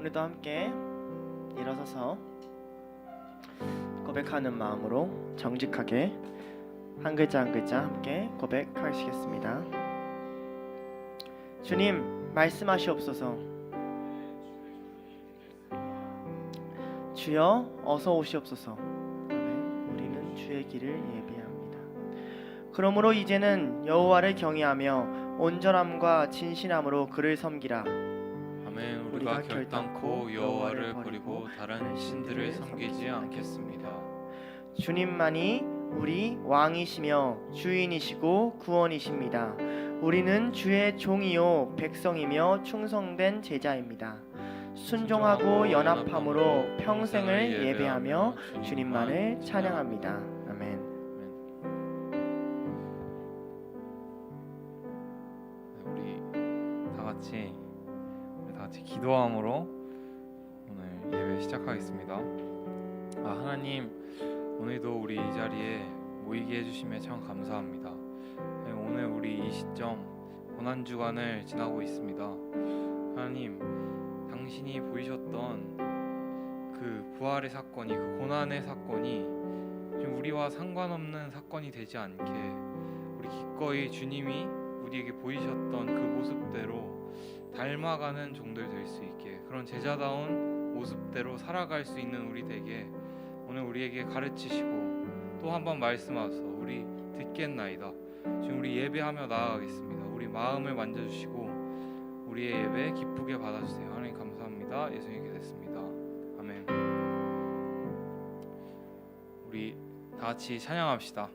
오늘도 함께 일어서서 고백하는 마음으로 정직하게 한 글자 한 글자 함께 고백하시겠습니다. 주님, 말씀하시옵소서. 주여, 어서 오시옵소서. 아멘. 우리는 주의 길을 예비합니다. 그러므로 이제는 여호와를 경외하며 온전함과 진실함으로 그를 섬기라. 아멘. 우리가 결단코 여호와를 버리고 다른 신들을 섬기지 않겠습니다. 주님만이 우리 왕이시며 주인이시고 구원이십니다. 우리는 주의 종이요 백성이며 충성된 제자입니다. 순종하고 연합함으로 평생을 예배하며 주님만을 찬양합니다. 아멘. 우리 다 같이 기도함으로 오늘 예배 시작하겠습니다. 하나님, 오늘도 우리 이 자리에 모이게 해주심에 참 감사합니다. 오늘 우리 이 시점 고난주간을 지나고 있습니다. 하나님, 당신이 보이셨던 그 부활의 사건이, 그 고난의 사건이 좀 우리와 상관없는 사건이 되지 않게 우리 기꺼이 주님이 우리에게 보이셨던 그 모습대로 닮아가는 종들 될 수 있게, 그런 제자다운 모습대로 살아갈 수 있는 우리 되게 오늘 우리에게 가르치시고 또 한 번 말씀하셔서 우리 듣겠나이다. 지금 우리 예배하며 나아가겠습니다. 우리 마음을 만져주시고 우리의 예배 기쁘게 받아주세요. 하나님 감사합니다. 예수님 기도했습니다. 아멘. 우리 다 같이 찬양합시다.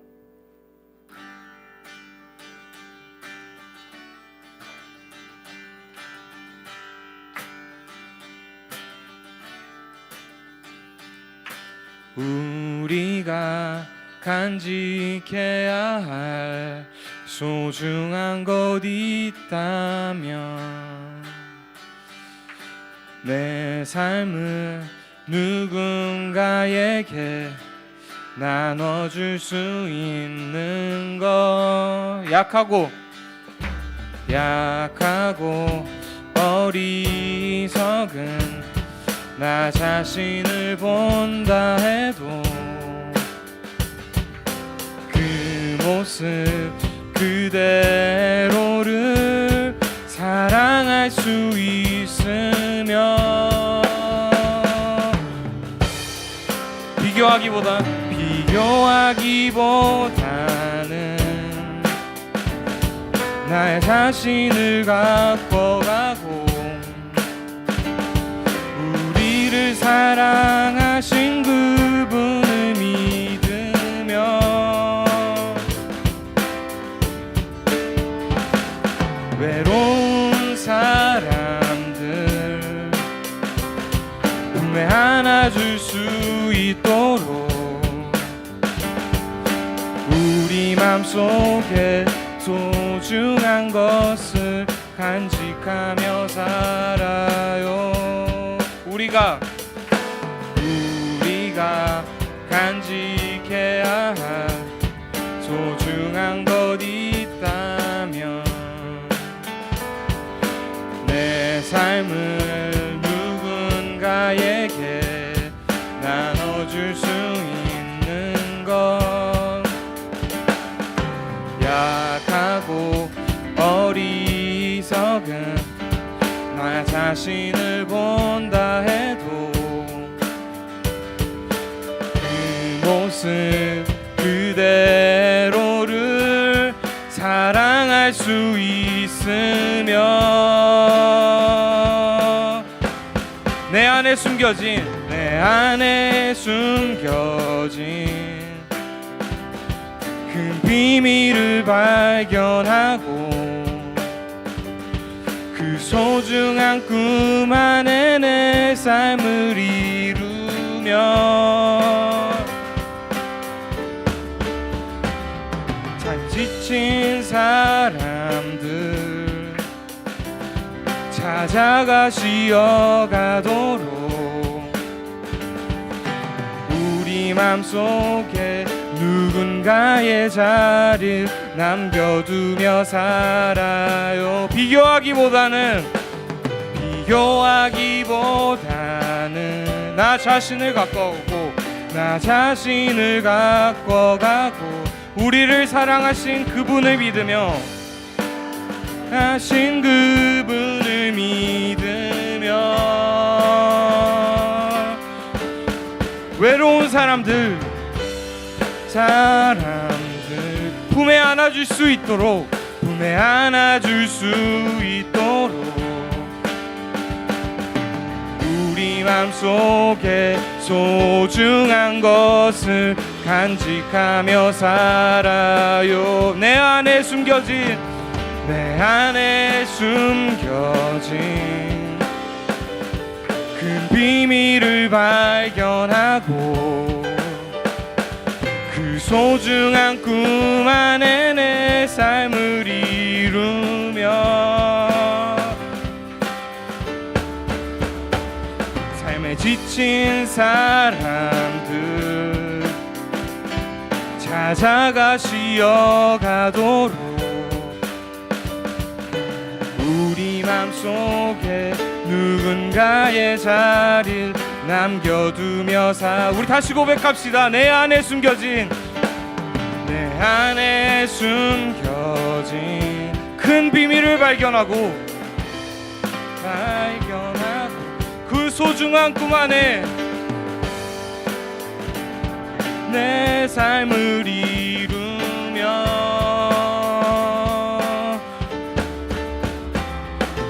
우리가 간직해야 할 소중한 것 있다면 내 삶을 누군가에게 나눠줄 수 있는 것, 약하고 어리석은 나 자신을 본다 해도 그 모습 그대로를 사랑할 수 있으면 비교하기보다는 나의 자신을 가꿔가고 우리를 사랑하신 그분을 믿으며 외로운 사람들 품에 안아줄 수 있도록 우리 맘속에 소중한 것을 간직하며 살아요. 우리가 간직해야 할 소중한 것 있다면 내 삶을 누군가에게 나눠줄 수 있는 것, 약하고 어리석은 나 자신을 본다 해도 그 모습 그대로를 사랑할 수 있으며 내 안에 숨겨진 큰 비밀을 발견하고 그 소중한 꿈 안에 내 삶을 이루며 잘 지친 사람들 찾아가 쉬어가도록 우리 맘속에 누군가의 자리를 남겨두며 살아요. 비교하기보다는 비교하기보다는 나 자신을 가까우고 나 자신을 가꿔가고 우리를 사랑하신 그분을 믿으며 하신 그분을 믿으며 외로운 사람들 품에 안아줄 수 있도록 품에 안아줄 수 있도록 우리 맘속에 소중한 것을 간직하며 살아요. 내 안에 숨겨진 큰 비밀을 발견하고 그 소중한 꿈 안에 내 삶을 이루며 삶에 지친 사람들 찾아가 쉬어가도록 우리 맘속에 누군가의 자리를 남겨두며 우리 다시 고백합시다. 내 안에 숨겨진 큰 비밀을 발견하고 그 소중한 꿈 안에 내 삶을 이루며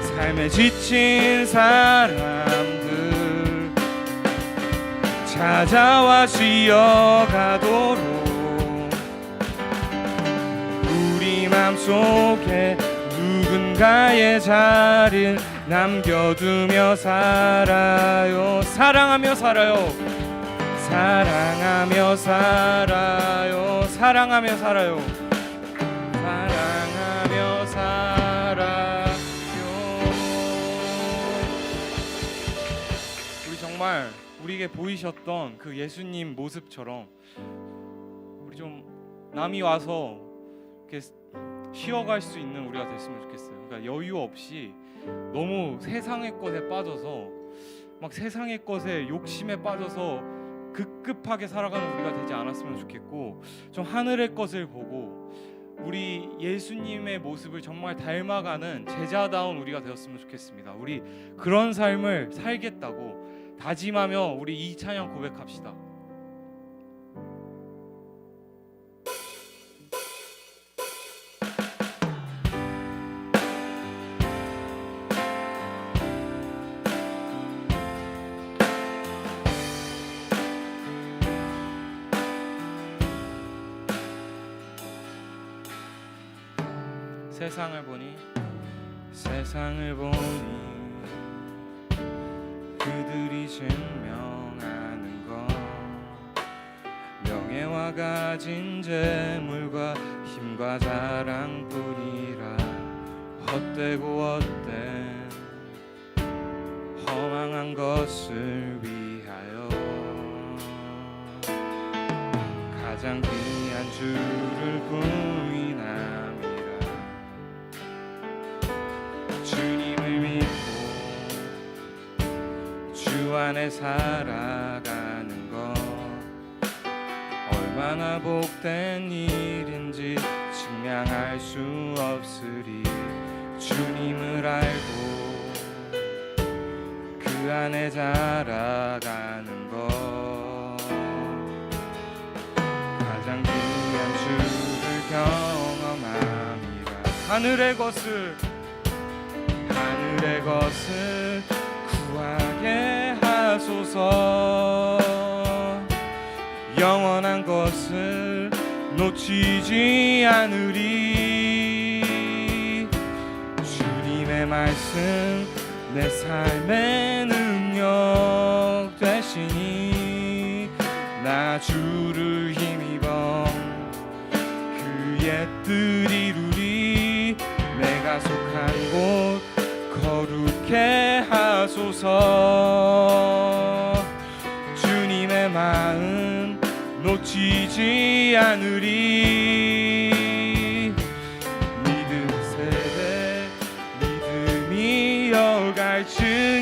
삶에 지친 사람들 찾아와 쉬어가도록 우리 맘속에 누군가의 자리를 남겨두며 살아요. 사랑하며 살아요. 사랑하며 살아요. 사랑하며 살아요. 사랑하며 살아요. 우리 정말 우리에게 보이셨던 그 예수님 모습처럼 우리 좀 남이 와서 이렇게 쉬어갈 수 있는 우리가 됐으면 좋겠어요. 그러니까 여유 없이 너무 세상의 것에 빠져서 막 세상의 것에 욕심에 빠져서 급급하게 살아가는 우리가 되지 않았으면 좋겠고 좀 하늘의 것을 보고 우리 예수님의 모습을 정말 닮아가는 제자다운 우리가 되었으면 좋겠습니다. 우리 그런 삶을 살겠다고 다짐하며 우리 이 찬양 고백합시다. 세상을 보니 그들이 증명하는 것 명예와 가진 재물과 힘과 자랑뿐이라 헛되고 헛된 허망한 것을 위하여 가장 귀한 주를 부인함이라. 주님을 믿고 주 안에 살아가는 것 얼마나 복된 일인지 증명할 수 없으리. 주님을 알고 그 안에 자라가는 것 가장 귀한 주를 경험함이라. 하늘의 것을 구하게 하소서. 영원한 것을 놓치지 않으리. 주님의 말씀 내 삶의 능력 되시니 나 주를 힘입어 그의 뜻 이루리. 내가 속한 곳 거룩해 하소서. 주님의 마음 놓치지 않으리. 믿음 세대 믿음이 여갈 증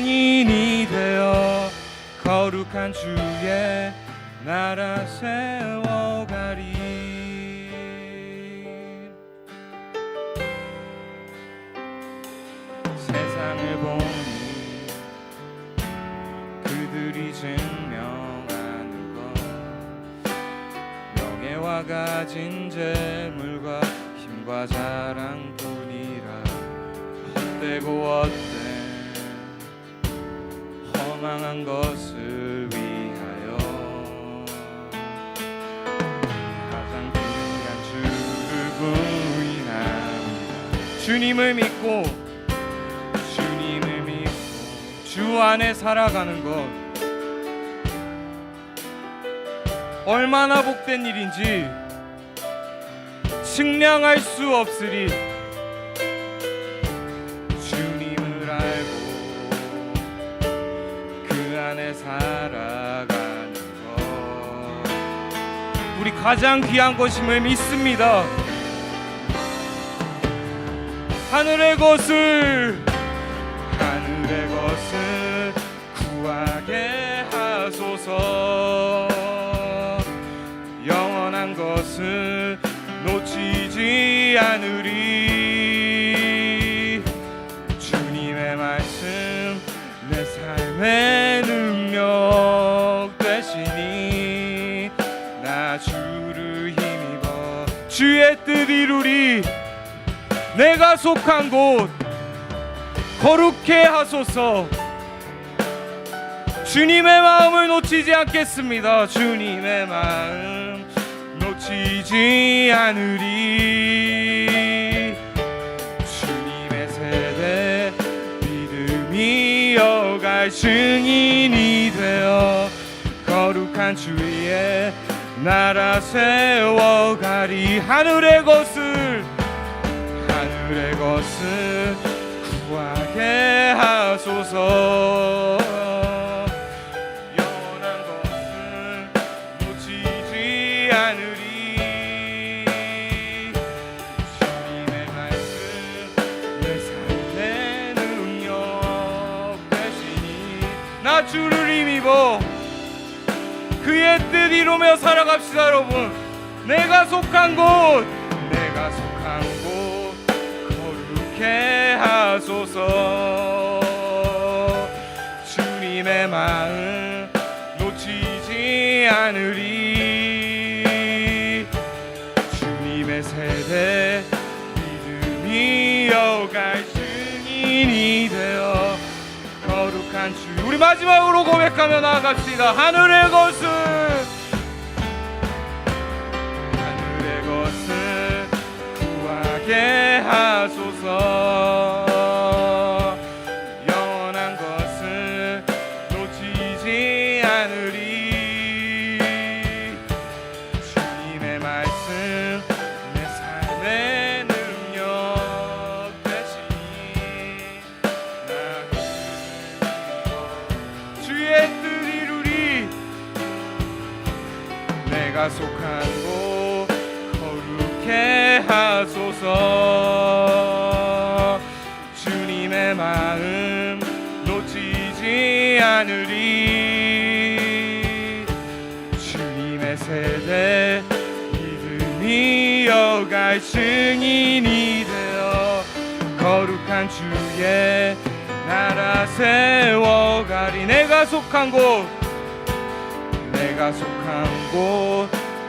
거룩한 주의 나라 세워가리. 세상을 보니 그들이 증명하는 것 명예와 가진 재물과 힘과 자랑뿐이라. 헛되고 헛된 허망한 것을 위하여 가장 귀한 주를 부인합니다. 주님을 믿고 주 안에 살아가는 것 얼마나 복된 일인지 측량할 수 없으리. 주님을 알고 그 안에 살아가는 것 우리 가장 귀한 것임을 믿습니다. 하늘의 것을 구하게 하소서. 영원한 것을 놓치지 않으리. 주님의 말씀 내 삶의 능력 되시니 나 주를 힘입어 주의 뜻 이루리. 내가 속한 곳 거룩해 하소서. 주님의 마음을 놓치지 않겠습니다. 주님의 마음 놓치지 않으리. 주님의 세대 믿음이 이어갈 증인이 되어 거룩한 주의 나라 세워가리. 하늘의 것을 구하게 하소서. 영원한 것을 놓치지 않으리. 주님의 말씀 내 삶의 능력 되시니 나 주를 힘입어 그의 뜻 이루며 살아갑시다. 여러분, 내가 속한 곳 거룩해 하소서. 주님의 마음 놓치지 않으리. 주님의 세대 믿음이 이어갈 증인이 되어 거룩한 주. 우리 마지막으로 고백하며 나아갑시다. 하늘의 것을 구하게 하소서. 영원한 것을 놓치지 않으리. 주님의 말씀 내 삶의 능력 되시니 나 주의 뜻 이루리. 내가 속한 곳 거룩해 하소서. 주님의 마음 놓치지 않으리. 주님의 세대 믿음이 이어갈 증인이 되어 거룩한 주의 나라 세워가리. 내가 속한 곳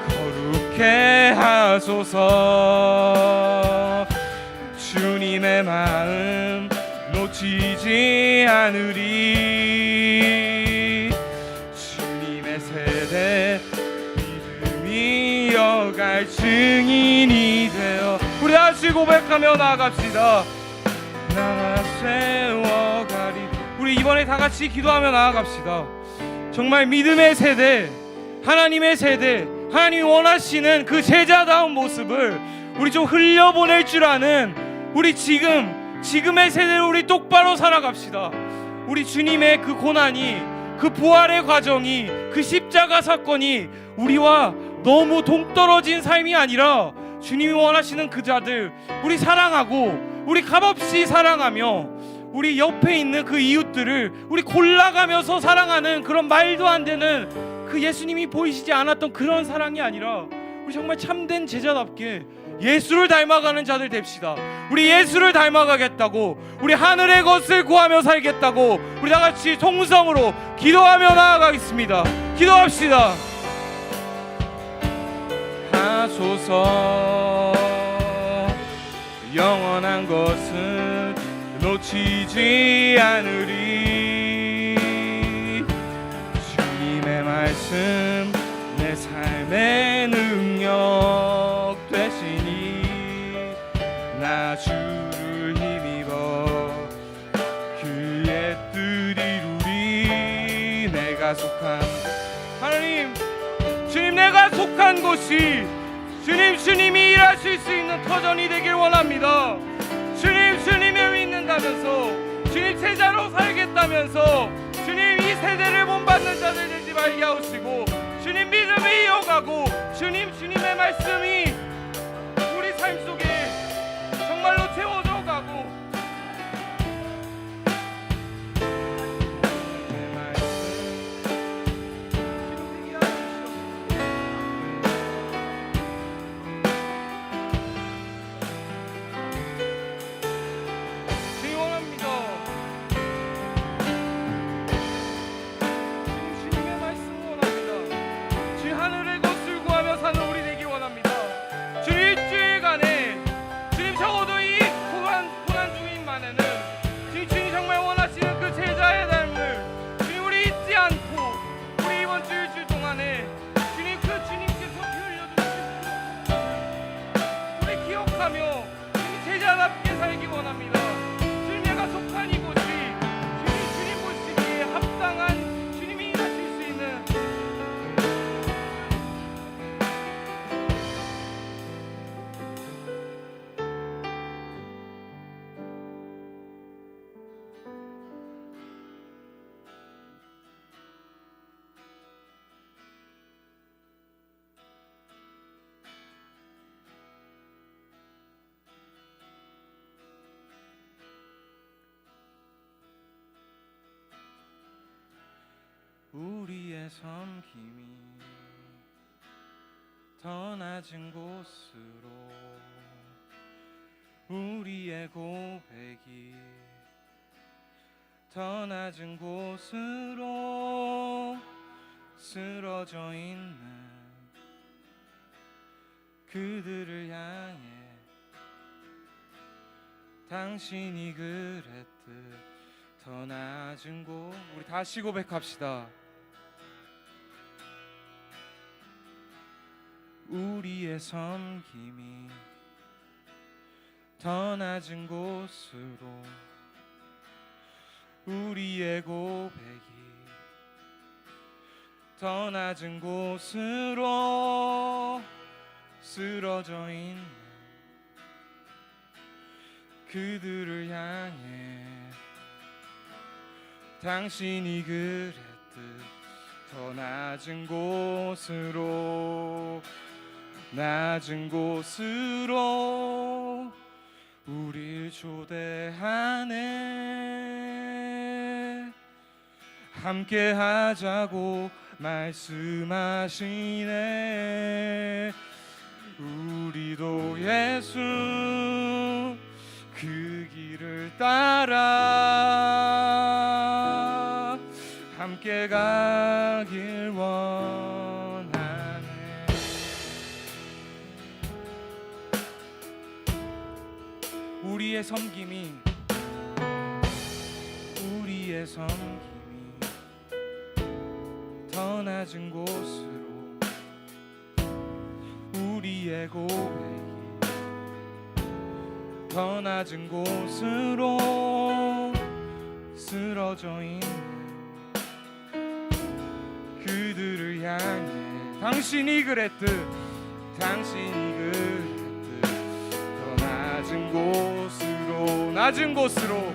거룩해 하소서. 주님의 마음 놓치지 않으리. 주님의 세대 믿음이 이어갈 증인이 되어 우리 다시 고백하며 나아갑시다. 나라 세워가리. 우리 이번에 다 같이 기도하며 나아갑시다. 정말 믿음의 세대, 하나님의 세대, 하나님이 원하시는 그 제자다운 모습을 우리 좀 흘려보낼 줄 아는 우리 지금의 세대를 우리 똑바로 살아갑시다. 우리 주님의 그 고난이, 그 부활의 과정이, 그 십자가 사건이 우리와 너무 동떨어진 삶이 아니라 주님이 원하시는 그 자들 우리 사랑하고 우리 값없이 사랑하며 우리 옆에 있는 그 이웃들을 우리 골라가면서 사랑하는 그런 말도 안 되는 그 예수님이 보이시지 않았던 그런 사랑이 아니라 우리 정말 참된 제자답게 예수를 닮아가는 자들 됩시다. 우리 예수를 닮아가겠다고, 우리 하늘의 것을 구하며 살겠다고 우리 다같이 통성으로 기도하며 나아가겠습니다. 기도합시다. 하소서 영원한 것은 놓치지 않으리. 주님의 말씀 내 삶의 능력 되시니 나 주를 힘입어 그의 뜻 이루리. 내가 속한 하나님, 주님, 내가 속한 곳이 주님이 일하실 수 있는 터전이 되길 원합니다. 주님을 믿는다면서, 주님 제자로 살겠다면서, 주님 이 세대를 본받는 자들 되지 말게 하시고, 주님 믿음을 이어가고, 주님의 말씀이 우리 삶 속에 정말로 채워져 가고, 주님의 말씀 기록되게 하시옵소서. 주님 원합니다. 주님의 말씀 원합니다. 주님 하늘의 것을 구하며 사는 우리 되기 원합니다. 주님 일주일간에 주님 적어도 이 고난 중인만에는 주님 정말 원하시는 그 제자의 삶을 주님 우리 잊지 않고 우리 이번 주 일주일 동안에 주님 그 주님께서 피 흘려주신 우리 기억하며 주님 제자답게 살기 원합니다. 주님 내가 속한 이곳이 주님 보시기에 합당한 주님이 일하실 수 있는 우리의 섬김이 더 낮은 곳으로, 우리의 고백이 더 낮은 곳으로 쓰러져 있는 그들을 향해 당신이 그랬듯 더 낮은 곳. 우리 다시 고백합시다. 우리의 섬김이 더 낮은 곳으로, 우리의 고백이 더 낮은 곳으로 쓰러져 있는 그들을 향해 당신이 그랬듯 더 낮은 곳으로 우릴 초대하네. 함께 하자고 말씀하시네. 우리도 예수 그 길을 따라 함께 가길 원하네. 우리의 섬김이 더 낮은 곳으로, 우리의 고백이 더 낮은 곳으로 쓰러져 있는 그들을 향해 당신이 그랬듯 더 낮은 곳으로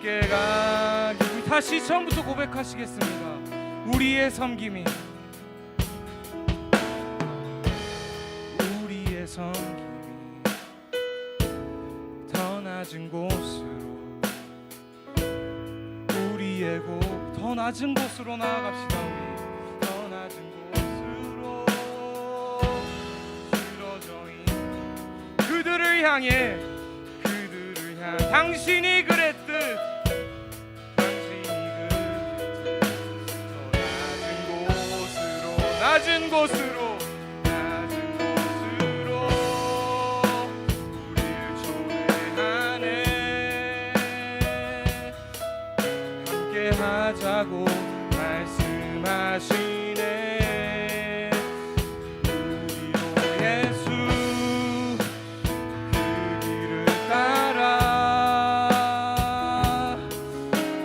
함께 가기. 우리 다시 처음부터 고백하시겠습니다. 우리의 섬김이, 우리의 섬김이 더 낮은 곳으로, 우리의 더 낮은 곳으로 나아갑시다. 우리 더 낮은 곳으로 쓰러져 있는 그들을 향해, 그들을 향해 당신이 그랬듯, 당신이 그랬듯 더 낮은 곳으로, 낮은 곳으로 우리를 초대하네. 함께 하자고 말씀하시네. 우리도 예수 그 길을 따라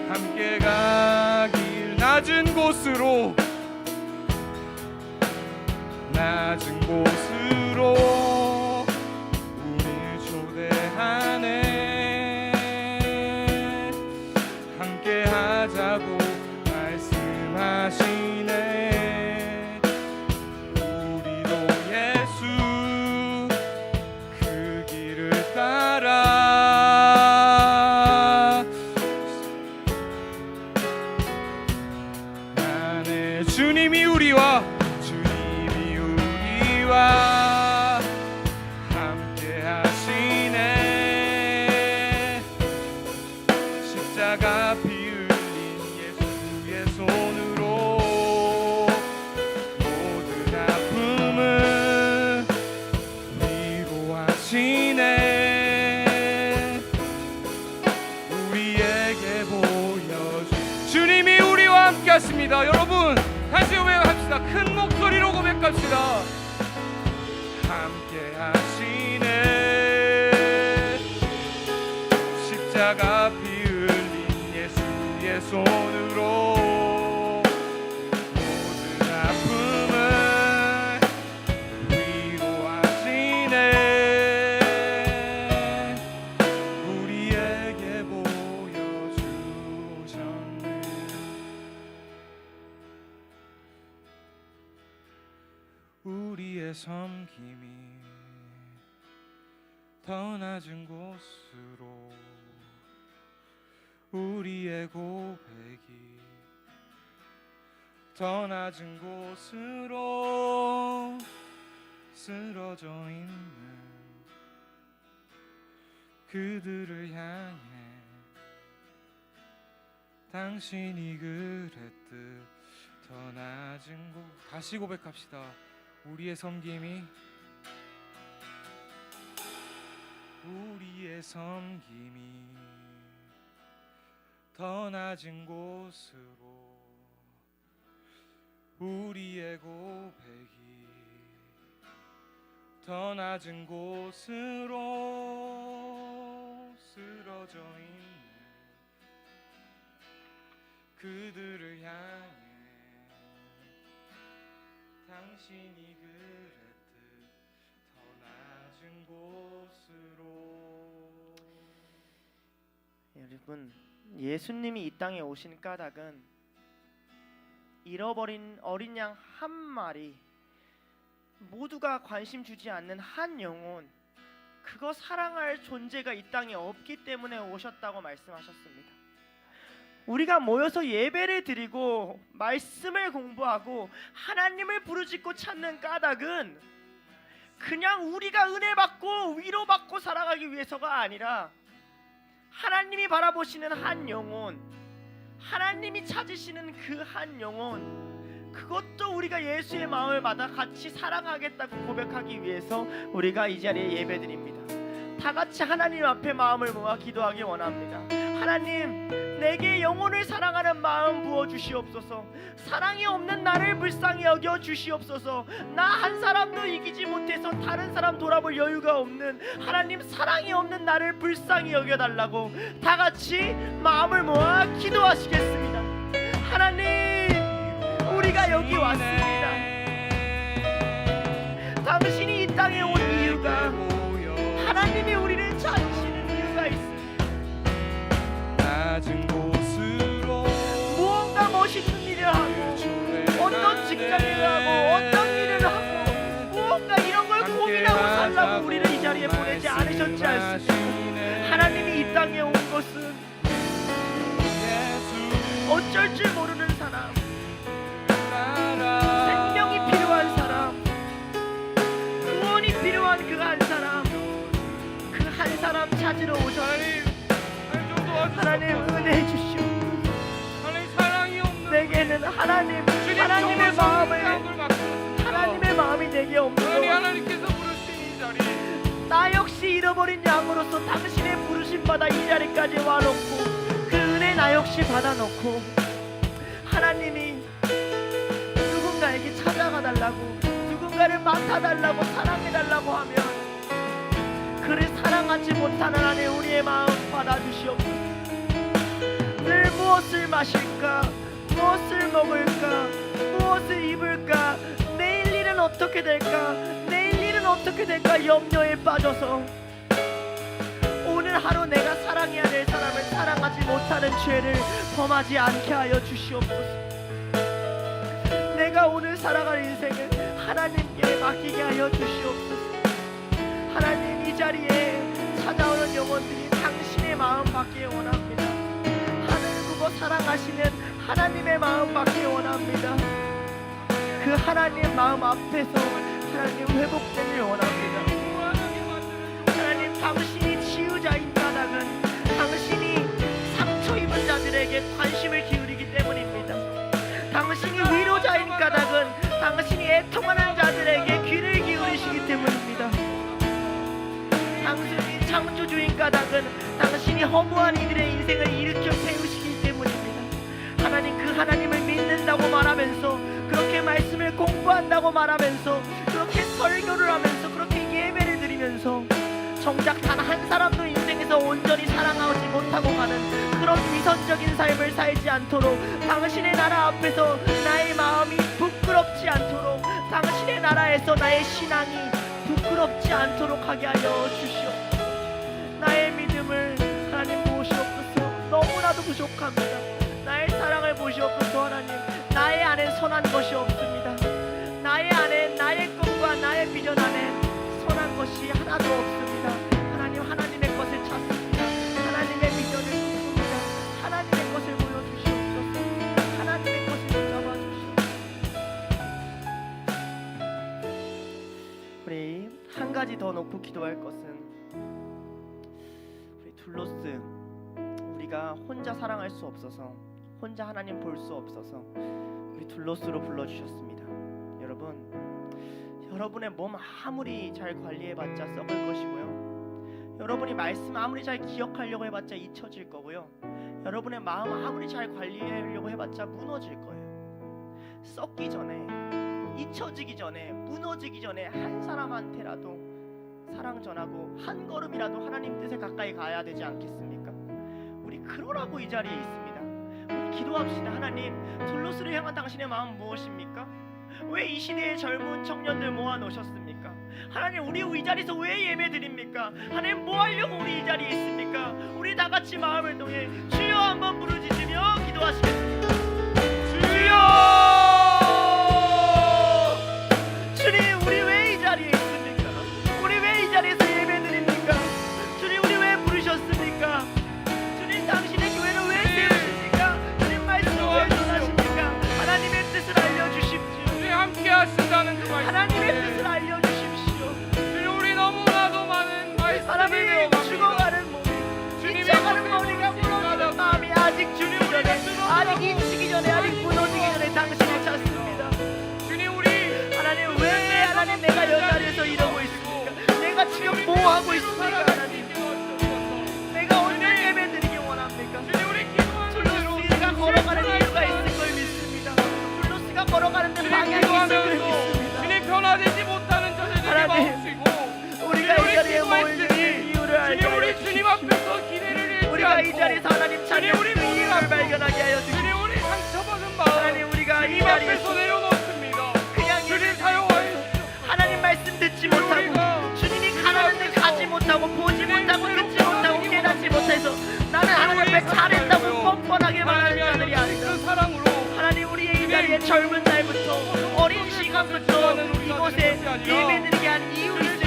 함께 가길. 낮은 곳으로, 낮은 곳으로 우리를 초대하네. 함께 하자고 말씀하시네. 우리도 예수 그 길을 따라 나네. 주님이 우리와 함께 하시네. 십자가 피 흘린 예수의 손으로 모든 아픔을 위로하시네. 우리에게 보여준 주님이 우리와 함께 하십니다. 여러분 다시 고백합시다. 큰 목소리로 고백합시다. 함께 하시네. 십자가 피 흘린 예수의 손으로 모든 아픔을 위로하시네. 우리에게 보여주셨네. 우리의 섬김이 더 낮은 곳으로, 우리의 고백이 더 낮은 곳으로 쓰러져 있는 그들을 향해 당신이 그랬듯 더 낮은 곳. 다시 고백합시다. 우리의 섬김이, 우리의 섬김이 더 낮은 곳으로, 우리의 고백이 더 낮은 곳으로 쓰러져 있는 그들을 향해 당신이 그랬듯 더 낮은 곳으로. 여러분, 예수님이 이 땅에 오신 까닭은 잃어버린 어린 양 한 마리, 모두가 관심 주지 않는 한 영혼, 그거 사랑할 존재가 이 땅에 없기 때문에 오셨다고 말씀하셨습니다. 우리가 모여서 예배를 드리고 말씀을 공부하고 하나님을 부르짖고 찾는 까닭은 그냥 우리가 은혜 받고 위로받고 살아가기 위해서가 아니라 하나님이 바라보시는 한 영혼, 하나님이 찾으시는 그 한 영혼, 그것도 우리가 예수의 마음을 받아 같이 사랑하겠다고 고백하기 위해서 우리가 이 자리에 예배드립니다. 다 같이 하나님 앞에 마음을 모아 기도하기 원합니다. 하나님, 내게 영혼을 사랑하는 마음 부어주시옵소서. 사랑이 없는 나를 불쌍히 여겨 주시옵소서. 나 한 사람도 이기지 못해서 다른 사람 돌아볼 여유가 없는, 하나님 사랑이 없는 나를 불쌍히 여겨달라고 다 같이 마음을 모아 기도하시겠습니다. 하나님, 우리가 여기 왔습니다. 당신이 이 땅에 온 이유가, 하나님이 우리를 찾으시는 이유가 있습니다. 고민하고 살라고 우리를 이 자리에 보내지 않으셨지 않습니까? 하나님이 이 땅에 온 것은 어쩔 줄 모르는 사람, 생명이 필요한 사람, 구원이 필요한 그 한 사람, 그 한 사람 찾으러 오셨니? 하나님 은혜 주시오. 내게는 하나님의 마음이 내게 없는 하나님께서 부르신 이 자리, 나 역시 잃어버린 양으로서 당신의 부르심 받아 이 자리까지 와놓고 그 은혜 나 역시 받아놓고 하나님이 누군가에게 찾아가 달라고, 누군가를 맡아달라고, 사랑해달라고 하면 그를 사랑하지 못하는 안에 우리의 마음 받아주시옵소서. 늘 무엇을 마실까, 무엇을 먹을까, 무엇을 입을까, 내일 일은 어떻게 될까, 내일 일은 어떻게 될까 염려에 빠져서 오늘 하루 내가 사랑해야 될 사람을 사랑하지 못하는 죄를 범하지 않게 하여 주시옵소서. 내가 오늘 살아갈 인생을 하나님께 맡기게 하여 주시옵소서. 하나님, 이 자리에 찾아오는 영혼들이 당신의 마음 받기를 원합니다. 하늘 보고 사랑하시는 하나님의 마음 받기를 원합니다. 그 하나님의 마음 앞에서 하나님 회복되길 원합니다. 하나님, 당신이 치유자인 까닭은 당신이 상처 입은 자들에게 관심을 기울이기 때문입니다. 당신이 위로자인 까닭은 당신이 애통하는 자들에게 귀를 기울이시기 때문입니다. 당신이 창조주인 까닭은 당신이 허무한 이들의 인생을 일으켜 세우시기 때문입니다. 하나님, 그 하나님을 믿는다고 말하면서, 그렇게 말씀을 공부한다고 말하면서, 그렇게 설교를 하면서, 그렇게 예배를 드리면서 정작 단 한 사람도 인생에서 온전히 사랑하지 못하고 가는 그런 위선적인 삶을 살지 않도록, 당신의 나라 앞에서 나의 마음이 부끄럽지 않도록, 당신의 나라에서 나의 신앙이 부끄럽지 않도록 하게 하여 주시옵소서. 나의 믿음을 하나님 보시옵소서. 너무나도 부족합니다. 나의 사랑을 보시옵소서. 하나님, 나의 안에 선한 것이 없습니다. 나의 안에, 나의 꿈과 나의 비전 안에 선한 것이 하나도 없습니다. 하나님, 하나님의 것을 찾습니다. 하나님의 비전을 꿈꿉니다. 하나님의 것을 보여주시옵소서. 하나님의 것을 붙잡아 주시옵소서. 우리 한 가지 더 놓고 기도할 것은, 우리 둘로스, 우리가 혼자 사랑할 수 없어서, 혼자 하나님 볼 수 없어서 우리 둘로스로 불러주셨습니다. 여러분의 몸 아무리 잘 관리해봤자 썩을 것이고요, 여러분이 말씀 아무리 잘 기억하려고 해봤자 잊혀질 거고요, 여러분의 마음 아무리 잘 관리하려고 해봤자 무너질 거예요. 썩기 전에, 잊혀지기 전에, 무너지기 전에 한 사람한테라도 사랑 전하고 한 걸음이라도 하나님 뜻에 가까이 가야 되지 않겠습니까? 우리 그러라고 이 자리에 있습니다. 우리 기도합시다. 하나님, 둘로스를 향한 당신의 마음 무엇입니까? 왜 이 시대의 젊은 청년들 모아놓으셨습니까? 하나님, 우리 이 자리에서 왜 예배 드립니까? 하나님, 뭐 하려고 우리 이 자리에 있습니까? 우리 다 같이 마음을 통해 주여 한번 부르짖으며 기도하시겠습니다. 주여! 주님, 우리 왜 이 자리에 있습니까? 우리 왜 이 자리에서 예배 드립니까? 주님, 우리 왜 부르셨습니까? 주님, 당신의 교회를 왜 세우십니까? 주님, 말씀을 왜 전하십니까? 하나님의 뜻을 알려주십시오. 함께 하신다는 그 말씀, 하나님의 뜻을 알려주십시오. 주님, 우리 너무나도 많은 말씀을 하나님, 배워갑니다. 죽어가는 몸, 잊혀가는 머리가 무너지는 마음이 아직 주기 전에, 아직 잊히기 전에, 아직 무너지기 전에 당신을 찾습니다. 주님, 우리 하나님, 왜 하나님 내가 이 자리에서 이러고 있습니까? 내가 지금 뭐 하고 있습니까? 하나님, 내가 언제 예배 드리기 원합니까? 주님, 우리 기도하는 둘로스가 걸어가는 이유가 있을 걸 믿습니다. 둘로스가 걸어가는데 방향이 있을 걸 믿습니다. 주님, 변화되지 못하는 자들에게 하나님, 마음쓰고 우리가 이 자리에 모일 이유를 알게 주님, 하여 우리 주십시오. 주님 앞에서 기대를 잃지 우리가 이 않고, 자리에서 하나님 찾는 우리 그 이유를 발견하게 하여 주십시오. 주님, 우리 상처받은 마음 하나님, 우리가 이 주님 앞에서 자리에서 내려놓습니다. 그냥 주님, 사용하여 하나님 말씀 듣지 못하고, 주님이 가라는 데 가지 못하고, 보지 못하고, 듣지 못하고, 깨닫지 못해서 나는 하나님 앞에 잘했다고 뻔뻔하게 말하는 자들이 아니라, 그 사랑으로 하나님, 우리의 이 자리에 젊은 날부터 어린 시간부터 이곳에 예배드리게 한 이유 있을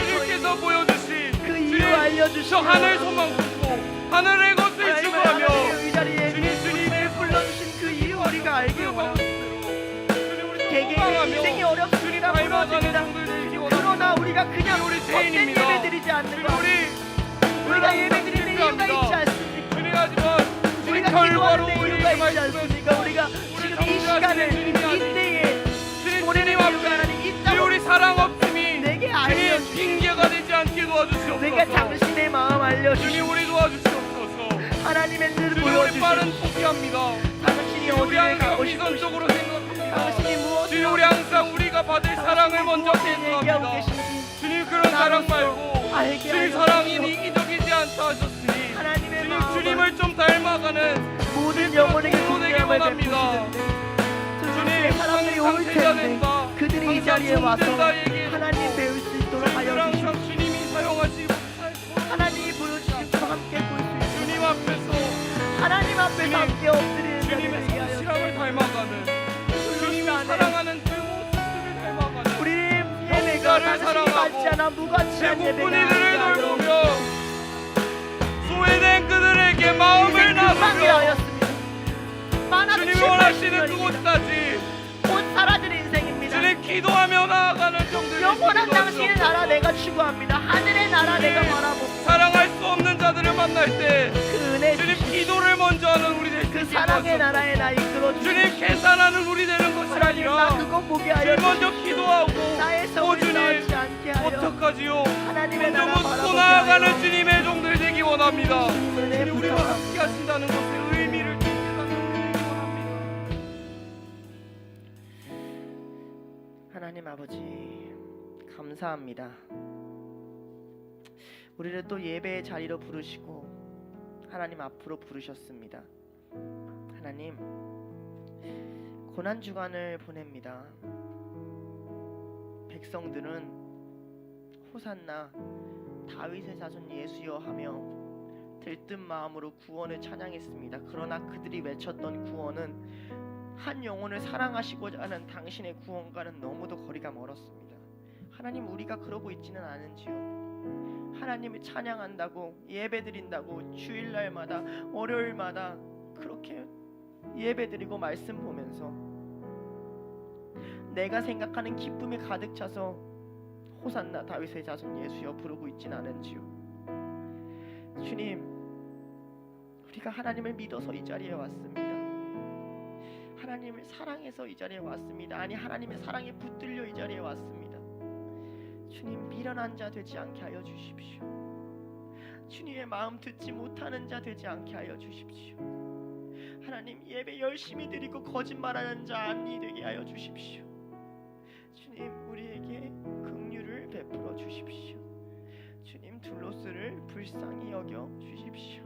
주시고 하늘 소망 두고 하늘의 것을 추구하며 이 자리에 주님을 불러주신 그 이유 우리가 알게 원합니다. 개개인의 인생이 어렵습니다. 무너집니다. 그러나 우리가 그냥 우리 헛된 죄인입니다. 예배 드리지 않는 것. 우리 우리가 예배 드리는 이유가 있지 않습니까? 주님 하지만 주님 우리가 결과로 기도하는 우리 이유가 있지 않습니까? 우리가 지금 이 시간을 이때에 보내는 이유가 하나님 이 주님 우리 사랑 없음이 내게 주님 알려주시고 핑계가 되지 않게 도와주시옵소서. 내가 당신의 마음 주님 알려주시고 우리 도와주시옵소서. 하나님의 뜻을 주님 우리 빠른 보여주시고 포기합니다. 당신이 우리 어디를 항상 가고 싶으시고 비선적으로 생각합니다. 당신이 무엇을 주님 우리 항상 우리가 받을 사랑을 먼저 얘기하고 생각합니다. 계신지 주님 그런 사랑 말고 알게 주님 하여 사랑이 주시옵소서. 이기적이지 않다 하셨으니 하나님의 주님 마음을 주님을 좀 닮아가는 모든 영혼에게 주님에게 공감을 원합니다. 베푸시는데 주님 사람들이 올 항상 텐데 제자된다. 그들이 이 항상 자리에 와서 존재자에게 하나님 배울 수 있도록 하여 항상 주시옵소서. 주님이 사용하시기 못할 하나님이 보여주신 것 함께 볼 수 있도록 주님 앞에서 하나님 앞에서 주님, 함께 엎드리는 주님의 자리를 위하여 성실함을 닮아가는 주님이 사랑하는 그 모습들을 닮아가는 우리 예배가 성자를 당신이 사랑하고 받지 않아 무가치한 예배가 배고픈 아니게 이들을 하여 돌보며 소외된 그들에게 마음을 인생 나누며 극방이라였습니다. 많아도 주님이 원하시는 그곳까지 곧 사라질 인생입니다. 주님 기도하며 나아가는 정들 영원한 당신의 나라 내가 추구합니다. 하늘의 나라 내가 바라보고 사랑할 수 없는 자들을 만날 때 그 은혜 주님 주시고 기도를 먼저 하는 우리 될수 그 있게 사랑의 도와주옵소서. 나라에 나 이끌어 주시고 주님 계산하는 우리 되는 것이 하나님 나 아니라 그거 보게 하여 주님 먼저 주시고 기도하고 나의 성을 주님 쌓지 않게 하여 어떡하지요 하나님의 먼저 나라 묻고 바라보게 나아가는 하여 주님의 종들 되기 원합니다. 주님 은혜 주님 우리와 부탁합니다. 함께 하신다는 것의 의미를 깨닫는 되기 원합니다. 하나님 아버지 감사합니다. 우리를 또 예배의 자리로 부르시고 하나님 앞으로 부르셨습니다. 하나님 고난 주간을 보냅니다. 백성들은 호산나 다윗의 자손 예수여 하며 들뜬 마음으로 구원을 찬양했습니다. 그러나 그들이 외쳤던 구원은 한 영혼을 사랑하시고자 하는 당신의 구원과는 너무도 거리가 멀었습니다. 하나님 우리가 그러고 있지는 않은지요. 하나님을 찬양한다고 예배드린다고 주일날마다 월요일마다 그렇게 예배드리고 말씀 보면서 내가 생각하는 기쁨이 가득 차서 호산나 다윗의 자손 예수여 부르고 있진 않은지요. 주님 우리가 하나님을 믿어서 이 자리에 왔습니다. 하나님을 사랑해서 이 자리에 왔습니다. 아니 하나님의 사랑에 붙들려 이 자리에 왔습니다. 주님 미련한 자 되지 않게 하여 주십시오. 주님의 마음 듣지 못하는 자 되지 않게 하여 주십시오. 하나님 예배 열심히 드리고 거짓말하는 자 아니 되게 하여 주십시오. 주님 우리에게 긍휼을 베풀어 주십시오. 주님 둘로스를 불쌍히 여겨 주십시오.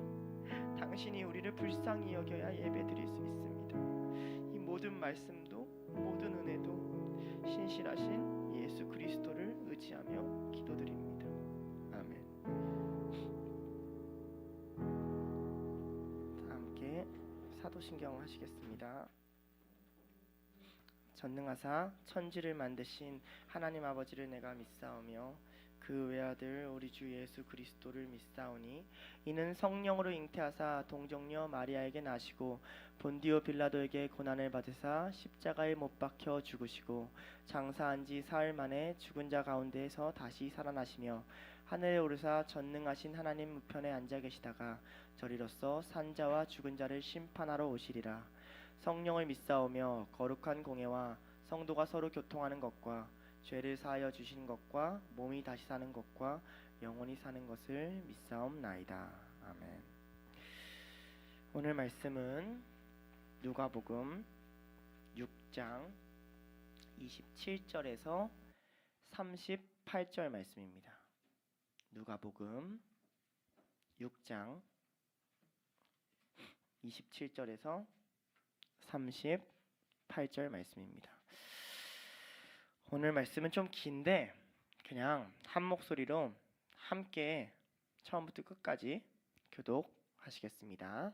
당신이 우리를 불쌍히 여겨야 예배 드릴 수 있습니다. 이 모든 말씀도 모든 은혜도 신실하신 예수 그리스도를 의지하며 기도드립니다. 아멘. 다 함께 사도신경 하시겠습니다. 전능하사 천지를 만드신 하나님 아버지를 내가 믿사오며 그 외아들 우리 주 예수 그리스도를 믿사오니 이는 성령으로 잉태하사 동정녀 마리아에게 나시고 본디오 빌라도에게 고난을 받으사 십자가에 못 박혀 죽으시고 장사한 지 사흘 만에 죽은 자 가운데에서 다시 살아나시며 하늘에 오르사 전능하신 하나님 우편에 앉아 계시다가 저리로서 산자와 죽은 자를 심판하러 오시리라. 성령을 믿사오며 거룩한 공예와 성도가 서로 교통하는 것과 죄를 사하여 주신 것과 몸이 다시 사는 것과 영원히 사는 것을 믿사옵나이다. 아멘. 오늘 말씀은 누가복음 6장 27절에서 38절 말씀입니다. 누가복음 6장 27절에서 38절 말씀입니다. 오늘 말씀은 좀 긴데 그냥 한 목소리로 함께 처음부터 끝까지 교독하시겠습니다.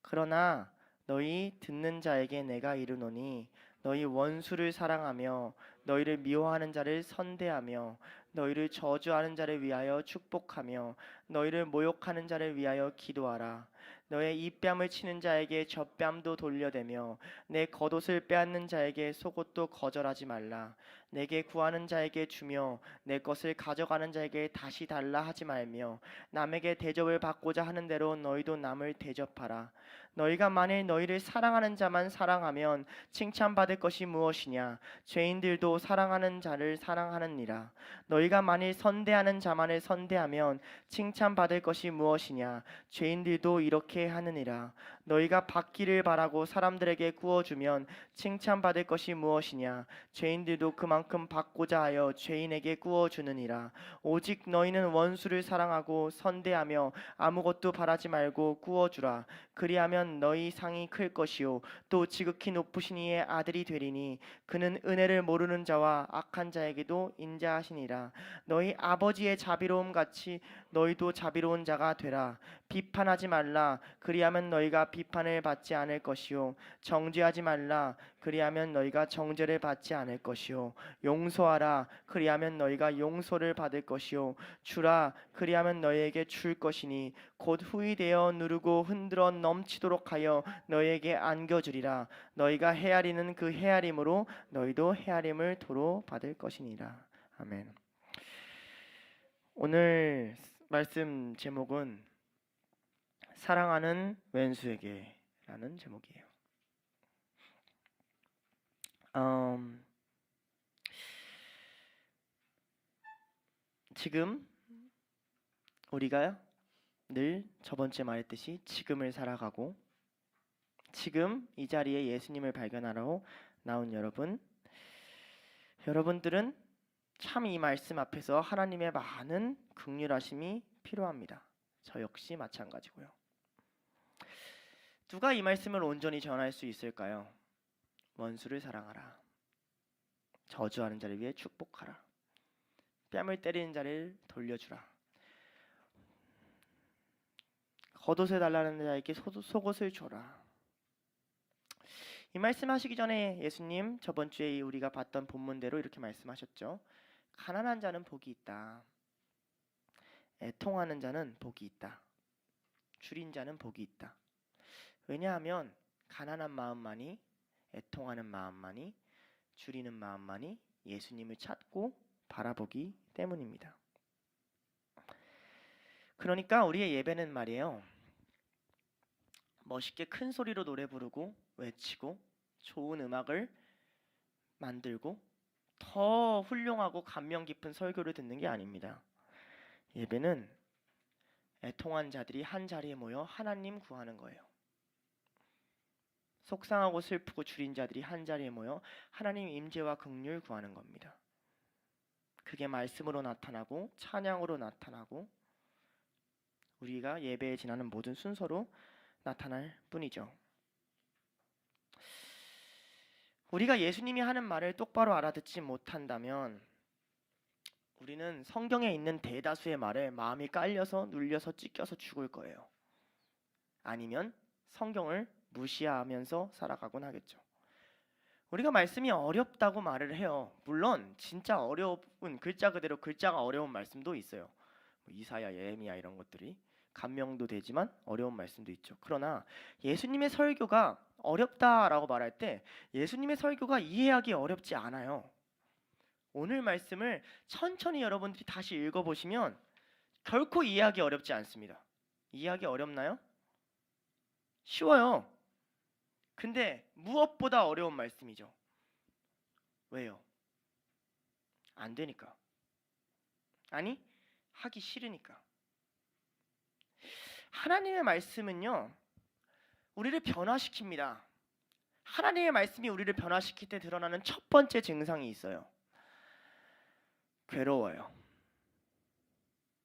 그러나 너희 듣는 자에게 내가 이르노니 너희 원수를 사랑하며 너희를 미워하는 자를 선대하며 너희를 저주하는 자를 위하여 축복하며 너희를 모욕하는 자를 위하여 기도하라. 너의 입뺨을 치는 자에게 젖뺨도 돌려대며 내 겉옷을 빼앗는 자에게 속옷도 거절하지 말라. 내게 구하는 자에게 주며 내 것을 가져가는 자에게 다시 달라 하지 말며 남에게 대접을 받고자 하는 대로 너희도 남을 대접하라. 너희가 만일 너희를 사랑하는 자만 사랑하면 칭찬받을 것이 무엇이냐? 죄인들도 사랑하는 자를 사랑하느니라. 너희가 만일 선대하는 자만을 선대하면 칭찬받을 것이 무엇이냐? 죄인들도 이렇게 하느니라. 너희가 받기를 바라고 사람들에게 구워주면 칭찬받을 것이 무엇이냐? 죄인들도 그만큼 받고자 하여 죄인에게 구워주느니라. 오직 너희는 원수를 사랑하고 선대하며 아무것도 바라지 말고 구워주라. 그리하면 너희 상이 클 것이요 또 지극히 높으신 이의 아들이 되리니 그는 은혜를 모르는 자와 악한 자에게도 인자하시니라. 너희 아버지의 자비로움 같이 너희도 자비로운 자가 되라. 비판하지 말라. 그리하면 너희가 비판을 받지 않을 것이요 정죄하지 말라. 그리하면 너희가 정죄를 받지 않을 것이요 용서하라. 그리하면 너희가 용서를 받을 것이요 주라. 그리하면 너희에게 줄 것이니 곧 후히 되어 누르고 흔들어 넘치도록 하여 너희에게 안겨주리라. 너희가 헤아리는 그 헤아림으로 너희도 헤아림을 도로 받을 것이니라. 아멘. 오늘 말씀 제목은 사랑하는 왼수에게라는 제목이에요. 지금 우리가 늘 저번주에 말했듯이 지금을 살아가고 지금 이 자리에 예수님을 발견하러 나온 여러분들은 참 이 말씀 앞에서 하나님의 많은 긍휼하심이 필요합니다. 저 역시 마찬가지고요. 누가 이 말씀을 온전히 전할 수 있을까요? 원수를 사랑하라. 저주하는 자를 위해 축복하라. 뺨을 때리는 자를 돌려주라. 겉옷을 달라는 자에게 속옷을 줘라. 이 말씀하시기 전에 예수님 저번 주에 우리가 봤던 본문대로 이렇게 말씀하셨죠. 가난한 자는 복이 있다. 애통하는 자는 복이 있다. 줄인 자는 복이 있다. 왜냐하면 가난한 마음만이, 애통하는 마음만이, 줄이는 마음만이 예수님을 찾고 바라보기 때문입니다. 그러니까 우리의 예배는 말이에요, 멋있게 큰 소리로 노래 부르고 외치고 좋은 음악을 만들고 더 훌륭하고 감명 깊은 설교를 듣는 게 아닙니다. 예배는 애통한 자들이 한 자리에 모여 하나님 구하는 거예요. 속상하고 슬프고 줄인 자들이 한 자리에 모여 하나님 임재와 긍휼 구하는 겁니다. 그게 말씀으로 나타나고 찬양으로 나타나고 우리가 예배에 지나는 모든 순서로 나타날 뿐이죠. 우리가 예수님이 하는 말을 똑바로 알아듣지 못한다면 우리는 성경에 있는 대다수의 말에 마음이 깔려서 눌려서 찢겨서 죽을 거예요. 아니면 성경을 무시하면서 살아가곤 하겠죠. 우리가 말씀이 어렵다고 말을 해요. 물론 진짜 어려운 글자 그대로 글자가 어려운 말씀도 있어요. 이사야, 예레미야 이런 것들이 감명도 되지만 어려운 말씀도 있죠. 그러나 예수님의 설교가 어렵다라고 말할 때 예수님의 설교가 이해하기 어렵지 않아요. 오늘 말씀을 천천히 여러분들이 다시 읽어보시면 결코 이해하기 어렵지 않습니다. 이해하기 어렵나요? 쉬워요. 근데 무엇보다 어려운 말씀이죠. 왜요? 안 되니까. 아니, 하기 싫으니까. 하나님의 말씀은요, 우리를 변화시킵니다. 하나님의 말씀이 우리를 변화시킬 때 드러나는 첫 번째 증상이 있어요. 괴로워요.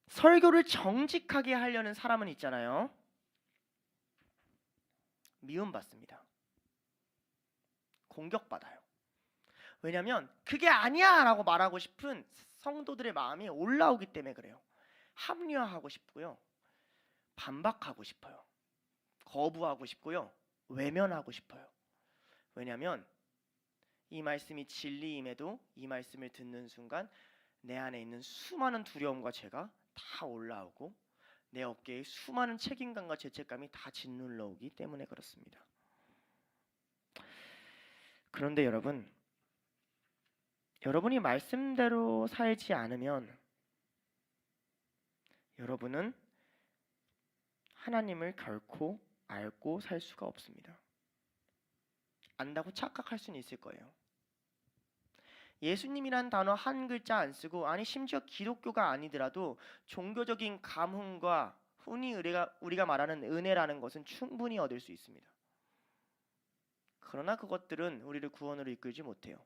설교를 정직하게 하려는 사람은 있잖아요. 미움받습니다. 공격받아요. 왜냐하면 그게 아니야 라고 말하고 싶은 성도들의 마음이 올라오기 때문에 그래요. 합리화하고 싶고요. 반박하고 싶어요. 거부하고 싶고요. 외면하고 싶어요. 왜냐하면 이 말씀이 진리임에도 이 말씀을 듣는 순간 내 안에 있는 수많은 두려움과 죄가 다 올라오고 내 어깨에 수많은 책임감과 죄책감이 다 짓눌러 오기 때문에 그렇습니다. 그런데 여러분이 말씀대로 살지 않으면 여러분은 하나님을 결코 알고 살 수가 없습니다. 안다고 착각할 수는 있을 거예요. 예수님이란 단어 한 글자 안 쓰고, 아니 심지어 기독교가 아니더라도 종교적인 감흥과 흔히 우리가 말하는 은혜라는 것은 충분히 얻을 수 있습니다. 그러나 그것들은 우리를 구원으로 이끌지 못해요.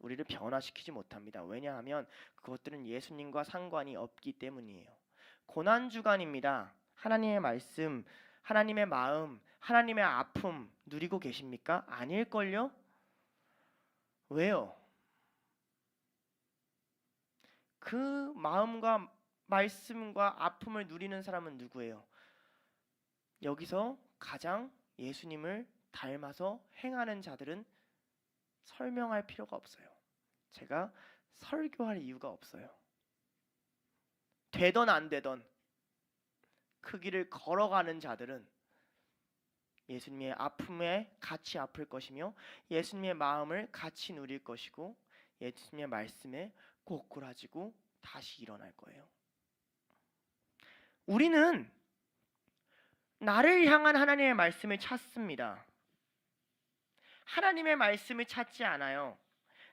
우리를 변화시키지 못합니다. 왜냐하면 그것들은 예수님과 상관이 없기 때문이에요. 고난주간입니다. 하나님의 말씀, 하나님의 마음, 하나님의 아픔 누리고 계십니까? 아닐걸요? 왜요? 그 마음과 말씀과 아픔을 누리는 사람은 누구예요? 여기서 가장 예수님을 닮아서 행하는 자들은 설명할 필요가 없어요. 제가 설교할 이유가 없어요. 되던 안 되던 그 길을 걸어가는 자들은 예수님의 아픔에 같이 아플 것이며 예수님의 마음을 같이 누릴 것이고 예수님의 말씀에 꼬꾸라지고 다시 일어날 거예요. 우리는 나를 향한 하나님의 말씀을 찾습니다. 하나님의 말씀을 찾지 않아요.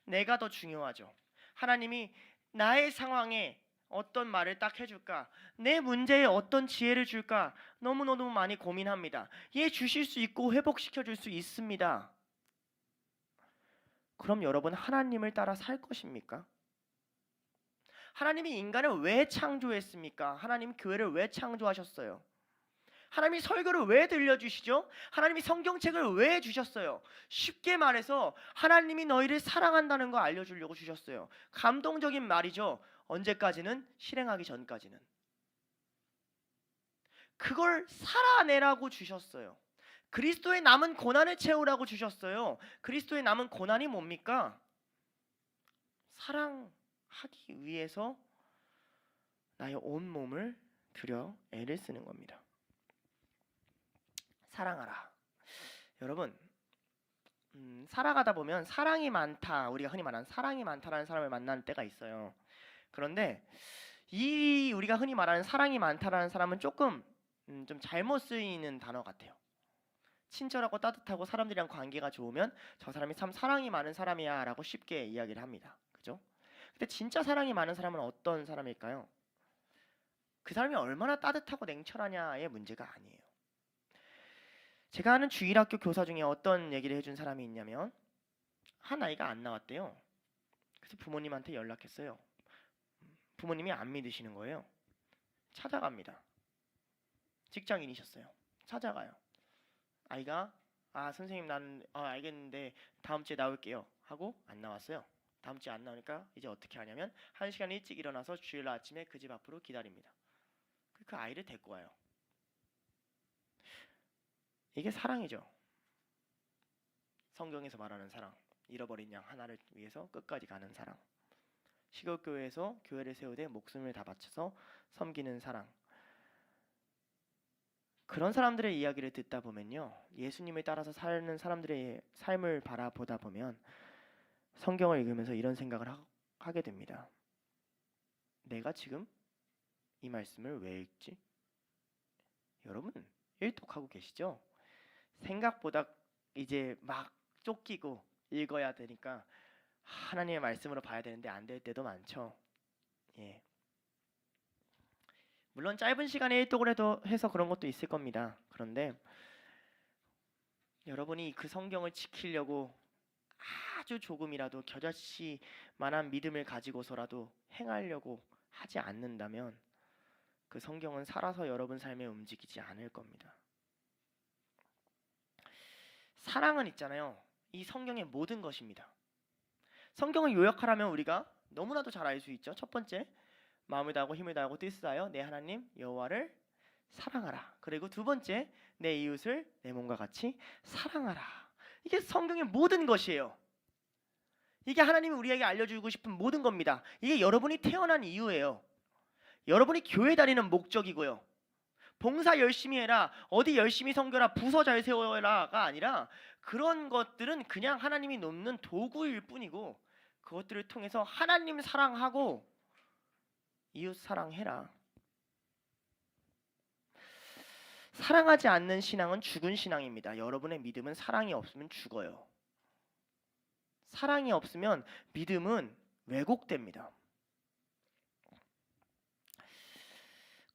내가 더 중요하죠. 하나님이 나의 상황에 어떤 말을 딱 해줄까? 내 문제에 어떤 지혜를 줄까? 너무너무 많이 고민합니다. 예, 주실 수 있고 회복시켜 줄 수 있습니다. 그럼 여러분 하나님을 따라 살 것입니까? 하나님이 인간을 왜 창조했습니까? 하나님 교회를 왜 창조하셨어요? 하나님이 설교를 왜 들려주시죠? 하나님이 성경책을 왜 주셨어요? 쉽게 말해서 하나님이 너희를 사랑한다는 거 알려주려고 주셨어요. 감동적인 말이죠. 언제까지는? 실행하기 전까지는. 그걸 살아내라고 주셨어요. 그리스도의 남은 고난을 채우라고 주셨어요. 그리스도의 남은 고난이 뭡니까? 사랑하기 위해서 나의 온 몸을 들여 애를 쓰는 겁니다. 사랑하라. 여러분, 살아가다 보면 사랑이 많다, 우리가 흔히 말하는 사랑이 많다라는 사람을 만나는 때가 있어요. 그런데 이 우리가 흔히 말하는 사랑이 많다라는 사람은 조금 좀 잘못 쓰이는 단어 같아요. 친절하고 따뜻하고 사람들이랑 관계가 좋으면 저 사람이 참 사랑이 많은 사람이야 라고 쉽게 이야기를 합니다. 그죠? 근데 진짜 사랑이 많은 사람은 어떤 사람일까요? 그 사람이 얼마나 따뜻하고 냉철하냐의 문제가 아니에요. 제가 아는 주일학교 교사 중에 어떤 얘기를 해준 사람이 있냐면, 한 아이가 안 나왔대요. 그래서 부모님한테 연락했어요. 부모님이 안 믿으시는 거예요. 찾아갑니다. 직장인이셨어요. 찾아가요. 아이가 선생님 나는 알겠는데 다음 주에 나올게요 하고 안 나왔어요. 다음 주에 안 나오니까 이제 어떻게 하냐면 1시간 일찍 일어나서 주일 아침에 그 집 앞으로 기다립니다. 그 아이를 데리고 와요. 이게 사랑이죠. 성경에서 말하는 사랑, 잃어버린 양 하나를 위해서 끝까지 가는 사랑, 시골교회에서 교회를 세우되 목숨을 다 바쳐서 섬기는 사랑. 그런 사람들의 이야기를 듣다 보면요, 예수님을 따라서 사는 사람들의 삶을 바라보다 보면 성경을 읽으면서 이런 생각을 하게 됩니다. 내가 지금 이 말씀을 왜 읽지? 여러분 일독하고 계시죠? 생각보다 이제 막 쫓기고 읽어야 되니까 하나님의 말씀으로 봐야 되는데 안 될 때도 많죠. 예. 물론 짧은 시간에 일독을 해서 그런 것도 있을 겁니다. 그런데 여러분이 그 성경을 지키려고 아주 조금이라도 겨자씨만한 믿음을 가지고서라도 행하려고 하지 않는다면 그 성경은 살아서 여러분 삶에 움직이지 않을 겁니다. 사랑은 있잖아요. 이 성경의 모든 것입니다. 성경을 요약하라면 우리가 너무나도 잘 알 수 있죠. 첫 번째, 마음을 다하고 힘을 다하고 뜻을 다하여 내 하나님 여호와를 사랑하라. 그리고 두 번째, 내 이웃을 내 몸과 같이 사랑하라. 이게 성경의 모든 것이에요. 이게 하나님이 우리에게 알려주고 싶은 모든 겁니다. 이게 여러분이 태어난 이유예요. 여러분이 교회 다니는 목적이고요. 봉사 열심히 해라, 어디 열심히 섬겨라, 부서 잘 세워라가 아니라 그런 것들은 그냥 하나님이 놓는 도구일 뿐이고 그것들을 통해서 하나님 사랑하고 이웃 사랑해라. 사랑하지 않는 신앙은 죽은 신앙입니다. 여러분의 믿음은 사랑이 없으면 죽어요. 사랑이 없으면 믿음은 왜곡됩니다.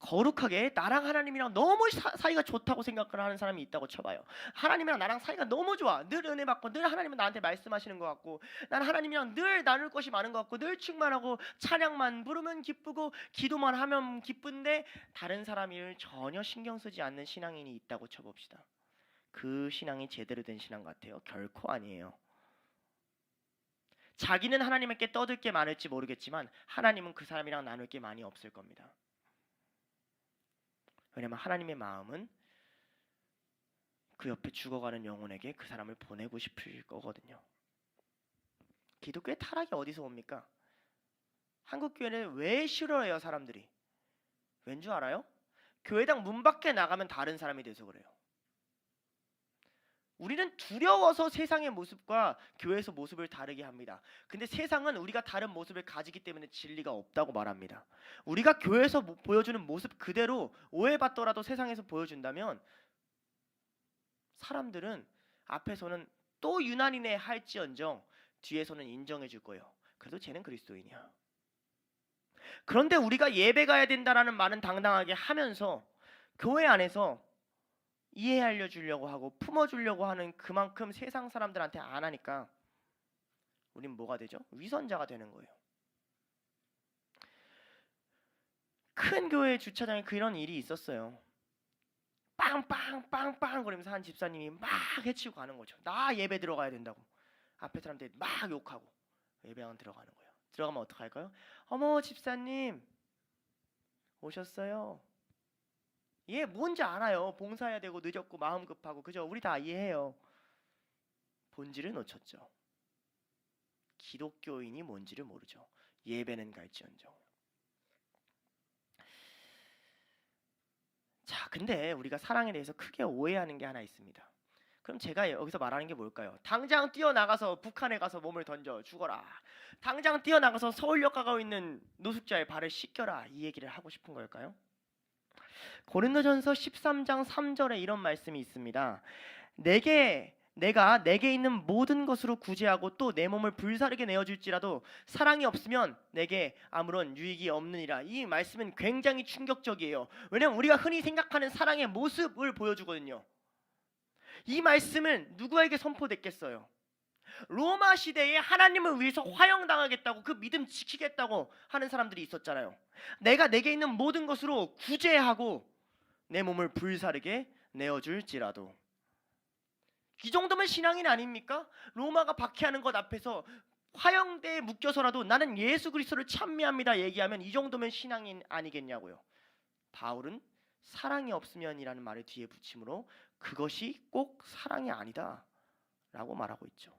거룩하게 나랑 하나님이랑 너무 사이가 좋다고 생각을 하는 사람이 있다고 쳐봐요. 하나님이랑 나랑 사이가 너무 좋아. 늘 은혜 받고 늘 하나님은 나한테 말씀하시는 것 같고 난 하나님이랑 늘 나눌 것이 많은 것 같고 늘 충만하고 찬양만 부르면 기쁘고 기도만 하면 기쁜데 다른 사람 일 전혀 신경 쓰지 않는 신앙인이 있다고 쳐봅시다. 그 신앙이 제대로 된 신앙 같아요? 결코 아니에요. 자기는 하나님께 떠들 게 많을지 모르겠지만 하나님은 그 사람이랑 나눌 게 많이 없을 겁니다. 왜냐면 하나님의 마음은 그 옆에 죽어가는 영혼에게 그 사람을 보내고 싶을 거거든요. 기독교의 타락이 어디서 옵니까? 한국 교회는 왜 싫어해요 사람들이? 왠 줄 알아요? 교회당 문 밖에 나가면 다른 사람이 돼서 그래요. 우리는 두려워서 세상의 모습과 교회에서 모습을 다르게 합니다. 근데 세상은 우리가 다른 모습을 가지기 때문에 진리가 없다고 말합니다. 우리가 교회에서 보여주는 모습 그대로 오해받더라도 세상에서 보여준다면 사람들은 앞에서는 또 유난이네 할지언정 뒤에서는 인정해 줄 거예요. 그래도 쟤는 그리스도인이야. 그런데 우리가 예배 가야 된다라는 말은 당당하게 하면서 교회 안에서 이해하려 주려고 하고 품어주려고 하는 그만큼 세상 사람들한테 안 하니까 우린 뭐가 되죠? 위선자가 되는 거예요. 큰 교회 주차장에 그런 일이 있었어요. 빵빵빵빵 거리면서 한 집사님이 막 해치고 가는 거죠. 나 예배 들어가야 된다고. 앞에 사람들이 막 욕하고 예배당 들어가는 거예요. 들어가면 어떡할까요? 어머 집사님 오셨어요. 예, 뭔지 알아요. 봉사해야 되고 늦었고 마음 급하고 그죠? 우리 다 이해해요. 본질을 놓쳤죠. 기독교인이 뭔지를 모르죠. 예배는 갈지언정. 자, 근데 우리가 사랑에 대해서 크게 오해하는 게 하나 있습니다. 그럼 제가 여기서 말하는 게 뭘까요? 당장 뛰어나가서 북한에 가서 몸을 던져 죽어라. 당장 뛰어나가서 서울역 가까이 있는 노숙자의 발을 씻겨라. 이 얘기를 하고 싶은 걸까요? 고린도전서 13장 3절에 이런 말씀이 있습니다. 내가 내게 있는 모든 것으로 구제하고 또 내 몸을 불사르게 내어줄지라도 사랑이 없으면 내게 아무런 유익이 없느니라. 이 말씀은 굉장히 충격적이에요. 왜냐하면 우리가 흔히 생각하는 사랑의 모습을 보여주거든요. 이 말씀은 누구에게 선포됐겠어요? 로마 시대에 하나님을 위해서 화형당하겠다고 그 믿음 지키겠다고 하는 사람들이 있었잖아요. 내가 내게 있는 모든 것으로 구제하고 내 몸을 불사르게 내어줄지라도. 이 정도면 신앙인 아닙니까? 로마가 박해하는 것 앞에서 화형대에 묶여서라도 나는 예수 그리스도를 찬미합니다 얘기하면 이 정도면 신앙인 아니겠냐고요. 바울은 사랑이 없으면이라는 말을 뒤에 붙임으로 그것이 꼭 사랑이 아니다 라고 말하고 있죠.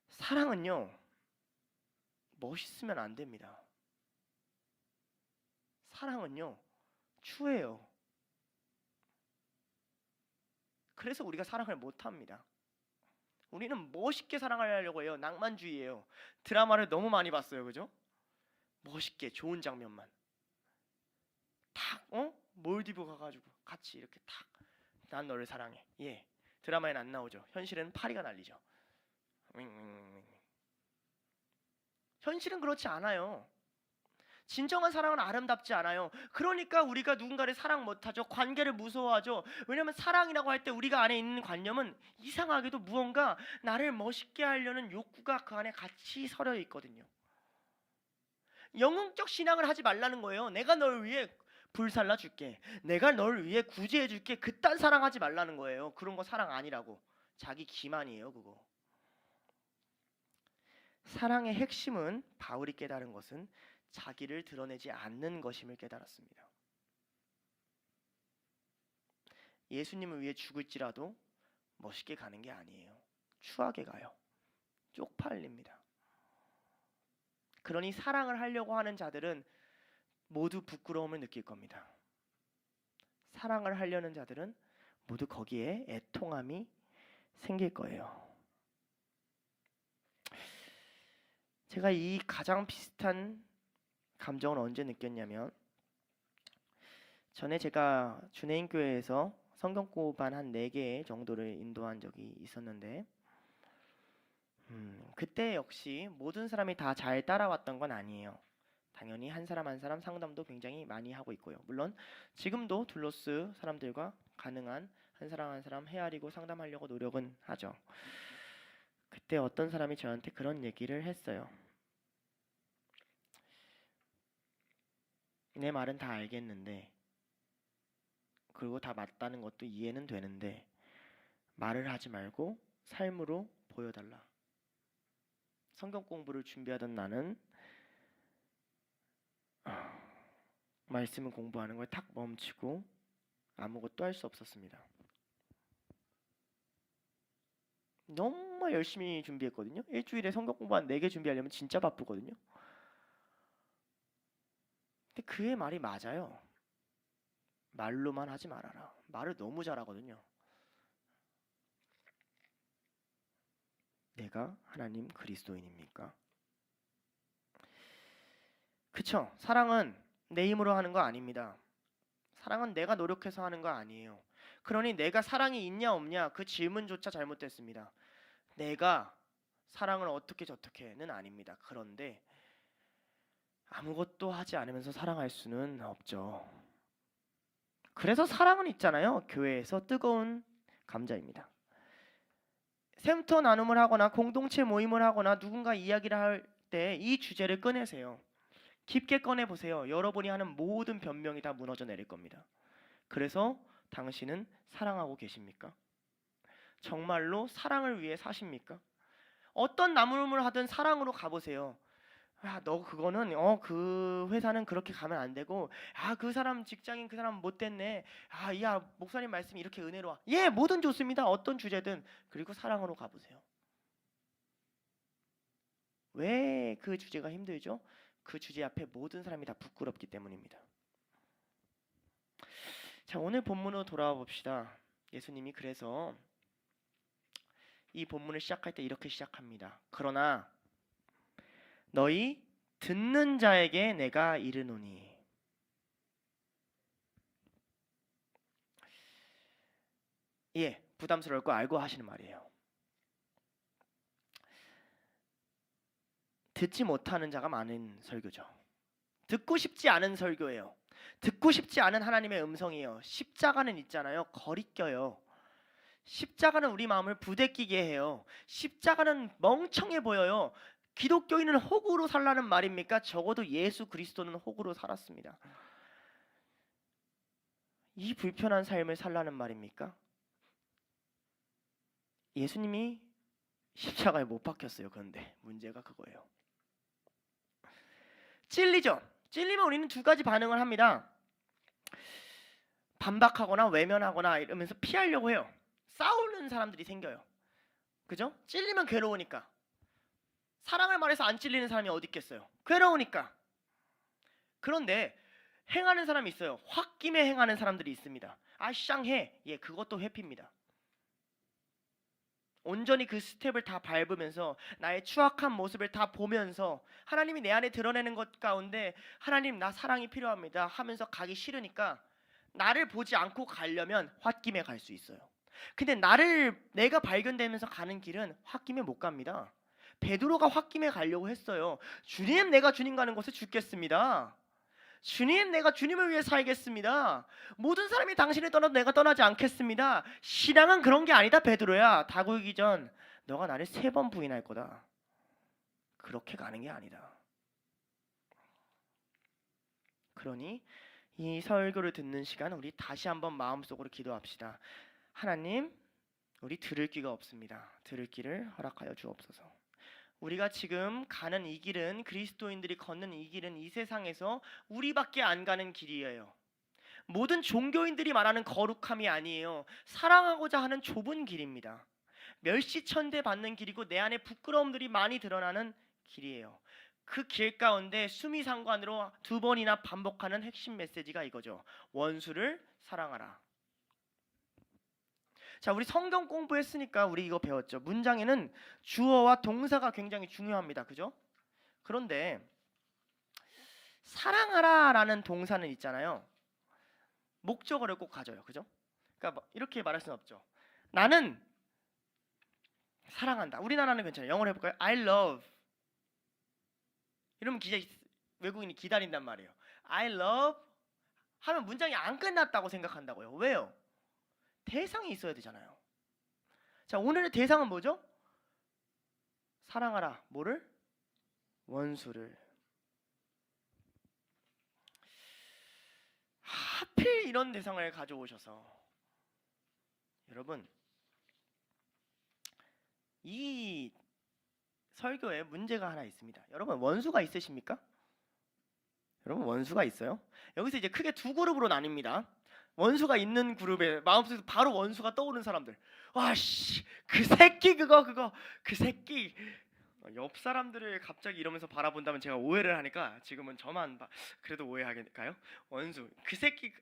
사랑은요 멋있으면 안 됩니다. 사랑은요 추해요. 그래서 우리가 사랑을 못합니다. 우리는 멋있게 사랑하려고 해요. 낭만주의예요. 드라마를 너무 많이 봤어요. 그죠? 멋있게 좋은 장면만 탁 몰디브 가가지고 같이 이렇게 탁 난 너를 사랑해. 예, 드라마에는 안 나오죠. 현실은 파리가 날리죠. 현실은 그렇지 않아요. 진정한 사랑은 아름답지 않아요. 그러니까 우리가 누군가를 사랑 못하죠. 관계를 무서워하죠. 왜냐하면 사랑이라고 할 때 우리가 안에 있는 관념은 이상하게도 무언가 나를 멋있게 하려는 욕구가 그 안에 같이 서려 있거든요. 영웅적 신앙을 하지 말라는 거예요. 내가 널 위해 불살라 줄게. 내가 널 위해 구제해 줄게. 그딴 사랑하지 말라는 거예요. 그런 거 사랑 아니라고. 자기 기만이에요 그거. 사랑의 핵심은 바울이 깨달은 것은 자기를 드러내지 않는 것임을 깨달았습니다. 예수님을 위해 죽을지라도 멋있게 가는 게 아니에요. 추하게 가요. 쪽팔립니다. 그러니 사랑을 하려고 하는 자들은 모두 부끄러움을 느낄 겁니다. 사랑을 하려는 자들은 모두 거기에 애통함이 생길 거예요. 제가 이 가장 비슷한 감정을 언제 느꼈냐면, 전에 제가 준혜인교회에서 성경 공부반 한 4개 정도를 인도한 적이 있었는데, 그때 역시 모든 사람이 다 잘 따라왔던 건 아니에요. 당연히 한 사람 한 사람 상담도 굉장히 많이 하고 있고요. 물론 지금도 둘로스 사람들과 가능한 한 사람 한 사람 헤아리고 상담하려고 노력은 하죠. 그때 어떤 사람이 저한테 그런 얘기를 했어요. 내 말은 다 알겠는데, 그리고 다 맞다는 것도 이해는 되는데, 말을 하지 말고 삶으로 보여달라. 성경 공부를 준비하던 나는 말씀을 공부하는 걸 탁 멈추고 아무것도 할 수 없었습니다. 너무 열심히 준비했거든요. 일주일에 성경 공부 한 4개 준비하려면 진짜 바쁘거든요. 근데 그의 말이 맞아요. 말로만 하지 말아라. 말을 너무 잘하거든요. 내가 하나님 그리스도인입니까? 그쵸? 사랑은 내 힘으로 하는 거 아닙니다. 사랑은 내가 노력해서 하는 거 아니에요. 그러니 내가 사랑이 있냐 없냐 그 질문조차 잘못됐습니다. 내가 사랑을 어떻게 저떻게는 아닙니다. 그런데 아무것도 하지 않으면서 사랑할 수는 없죠. 그래서 사랑은 있잖아요. 교회에서 뜨거운 감자입니다. 샘터 나눔을 하거나 공동체 모임을 하거나 누군가 이야기를 할 때 이 주제를 꺼내세요. 깊게 꺼내보세요. 여러분이 하는 모든 변명이 다 무너져 내릴 겁니다. 그래서 당신은 사랑하고 계십니까? 정말로 사랑을 위해 사십니까? 어떤 나눔을 하든 사랑으로 가보세요. 너 그거는 그 회사는 그렇게 가면 안 되고, 그 사람 직장인 그 사람 못됐네. 야 목사님 말씀이 이렇게 은혜로워. 예, 뭐든 좋습니다. 어떤 주제든. 그리고 사랑으로 가보세요. 왜 그 주제가 힘들죠? 그 주제 앞에 모든 사람이 다 부끄럽기 때문입니다. 자, 오늘 본문으로 돌아와 봅시다. 예수님이 그래서 이 본문을 시작할 때 이렇게 시작합니다. 그러나 너희 듣는 자에게 내가 이르노니. 예, 부담스러울 거 알고 하시는 말이에요. 듣지 못하는 자가 많은 설교죠. 듣고 싶지 않은 설교예요. 듣고 싶지 않은 하나님의 음성이에요. 십자가는 있잖아요. 거리껴요. 십자가는 우리 마음을 부대끼게 해요. 십자가는 멍청해 보여요. 기독교인은 혹으로 살라는 말입니까? 적어도 예수 그리스도는 혹으로 살았습니다. 이 불편한 삶을 살라는 말입니까? 예수님이 십자가에 못 박혔어요. 그런데 문제가 그거예요. 찔리죠. 찔리면 우리는 두 가지 반응을 합니다. 반박하거나 외면하거나 이러면서 피하려고 해요. 싸우는 사람들이 생겨요. 그죠? 찔리면 괴로우니까. 사랑을 말해서 안 찔리는 사람이 어디 있겠어요? 괴로우니까. 그런데 행하는 사람이 있어요. 홧김에 행하는 사람들이 있습니다. 쌍해. 예, 그것도 회피입니다. 온전히 그 스텝을 다 밟으면서 나의 추악한 모습을 다 보면서 하나님이 내 안에 드러내는 것 가운데 하나님 나 사랑이 필요합니다 하면서 가기 싫으니까 나를 보지 않고 가려면 홧김에 갈 수 있어요. 근데 내가 발견되면서 가는 길은 홧김에 못 갑니다. 베드로가 홧김에 가려고 했어요. 주님, 내가 주님 가는 곳에 죽겠습니다. 주님, 내가 주님을 위해 살겠습니다. 모든 사람이 당신을 떠나도 내가 떠나지 않겠습니다. 신앙은 그런 게 아니다, 베드로야. 다 구이기 전 너가 나를 3번 부인할 거다. 그렇게 가는 게 아니다. 그러니 이 설교를 듣는 시간 우리 다시 한번 마음속으로 기도합시다. 하나님, 우리 들을 귀가 없습니다. 들을 귀를 허락하여 주옵소서. 우리가 지금 가는 이 길은, 그리스도인들이 걷는 이 길은 이 세상에서 우리밖에 안 가는 길이에요. 모든 종교인들이 말하는 거룩함이 아니에요. 사랑하고자 하는 좁은 길입니다. 멸시천대 받는 길이고 내 안에 부끄러움들이 많이 드러나는 길이에요. 그 길 가운데 수미상관으로 2번이나 반복하는 핵심 메시지가 이거죠. 원수를 사랑하라. 자, 우리 성경 공부했으니까 우리 이거 배웠죠. 문장에는 주어와 동사가 굉장히 중요합니다. 그죠? 그런데 사랑하라라는 동사는 있잖아요. 목적어를 꼭 가져요. 그죠? 그러니까 이렇게 말할 수는 없죠. 나는 사랑한다. 우리나라는 괜찮아요. 영어로 해볼까요? I love. 이러면 외국인이 기다린단 말이에요. I love 하면 문장이 안 끝났다고 생각한다고요. 왜요? 대상이 있어야 되잖아요. 자, 오늘의 대상은 뭐죠? 사랑하라. 뭐를? 원수를. 하필 이런 대상을 가져오셔서 여러분, 이 설교에 문제가 하나 있습니다. 여러분, 원수가 있으십니까? 여러분, 원수가 있어요? 여기서 이제 크게 두 그룹으로 나뉩니다. 원수가 있는 그룹에 마음속에서 바로 원수가 떠오르는 사람들. 와씨, 그 새끼 그 새끼. 옆 사람들을 갑자기 이러면서 바라본다면 제가 오해를 하니까 지금은 저만 그래도 오해하겠까요? 원수, 그 새끼.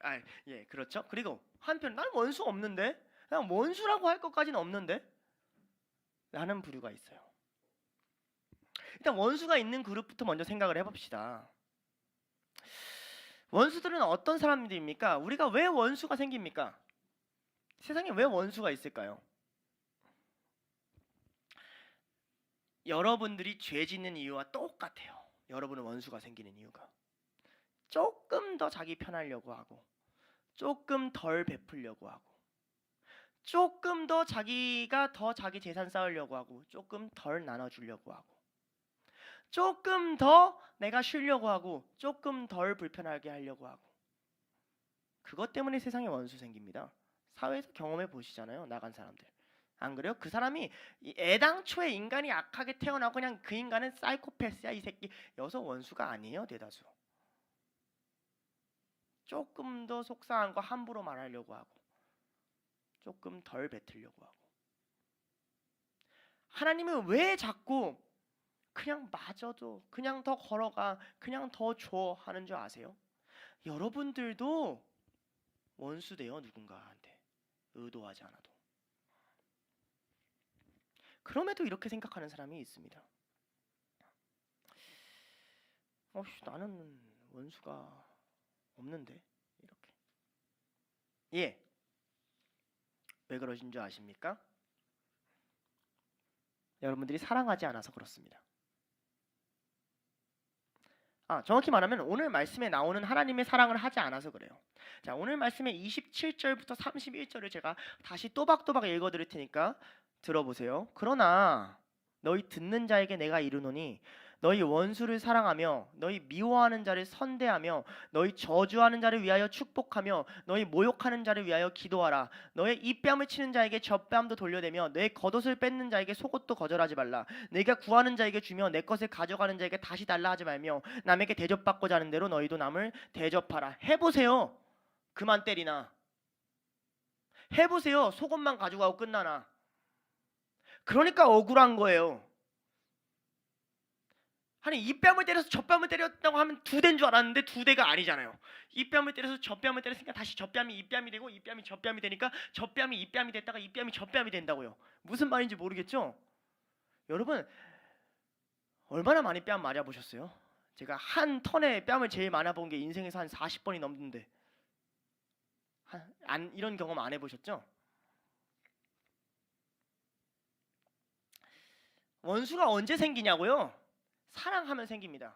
예, 그렇죠. 그리고 한편 난 원수 없는데, 그냥 원수라고 할 것까지는 없는데 라는 부류가 있어요. 일단 원수가 있는 그룹부터 먼저 생각을 해봅시다. 원수들은 어떤 사람들입니까? 우리가 왜 원수가 생깁니까? 세상에 왜 원수가 있을까요? 여러분들이 죄 짓는 이유와 똑같아요. 여러분은 원수가 생기는 이유가 조금 더 자기 편하려고 하고, 조금 덜 베풀려고 하고, 조금 더 자기가 더 자기 재산 쌓으려고 하고, 조금 덜 나눠주려고 하고, 조금 더 내가 쉬려고 하고, 조금 덜 불편하게 하려고 하고. 그것 때문에 세상에 원수 생깁니다. 사회에서 경험해 보시잖아요. 나간 사람들. 안 그래요? 그 사람이 애당초에 인간이 악하게 태어나고 그냥 그 인간은 사이코패스야 이 새끼. 여서 원수가 아니에요. 대다수. 조금 더 속상한 거 함부로 말하려고 하고, 조금 덜 뱉으려고 하고. 하나님은 왜 자꾸 그냥 마저도, 그냥 더 걸어가, 그냥 더 줘 하는 줄 아세요? 여러분들도 원수 돼요. 누군가한테 의도하지 않아도. 그럼에도 이렇게 생각하는 사람이 있습니다. 나는 원수가 없는데 이렇게. 예. 왜 그러신 줄 아십니까? 여러분들이 사랑하지 않아서 그렇습니다. 정확히 말하면 오늘 말씀에 나오는 하나님의 사랑을 하지 않아서 그래요. 자, 오늘 말씀의 27절부터 31절을 제가 다시 또박또박 읽어드릴 테니까 들어보세요. 그러나 너희 듣는 자에게 내가 이르노니 너희 원수를 사랑하며 너희 미워하는 자를 선대하며 너희 저주하는 자를 위하여 축복하며 너희 모욕하는 자를 위하여 기도하라. 너의 입뺨을 치는 자에게 젖뺨도 돌려대며 내 겉옷을 뺏는 자에게 속옷도 거절하지 말라. 내가 구하는 자에게 주며 내 것을 가져가는 자에게 다시 달라 하지 말며 남에게 대접받고자 하는 대로 너희도 남을 대접하라. 해보세요. 그만 때리나. 해보세요. 속옷만 가져가고 끝나나. 그러니까 억울한 거예요. 아니, 이 뺨을 때려서 저 뺨을 때렸다고 하면 두 대인 줄 알았는데 두 대가 아니잖아요. 이 뺨을 때려서 저 뺨을 때렸으니까 다시 저 뺨이 이 뺨이 되고 이 뺨이 저 뺨이 되니까 저 뺨이 이 뺨이 됐다가 이 뺨이 저 뺨이 된다고요. 무슨 말인지 모르겠죠? 여러분, 얼마나 많이 뺨 맞아보셨어요? 제가 한 턴에 뺨을 제일 많이 본 게 인생에서 한 40번이 넘는데 이런 경험 안 해보셨죠? 원수가 언제 생기냐고요? 사랑하면 생깁니다.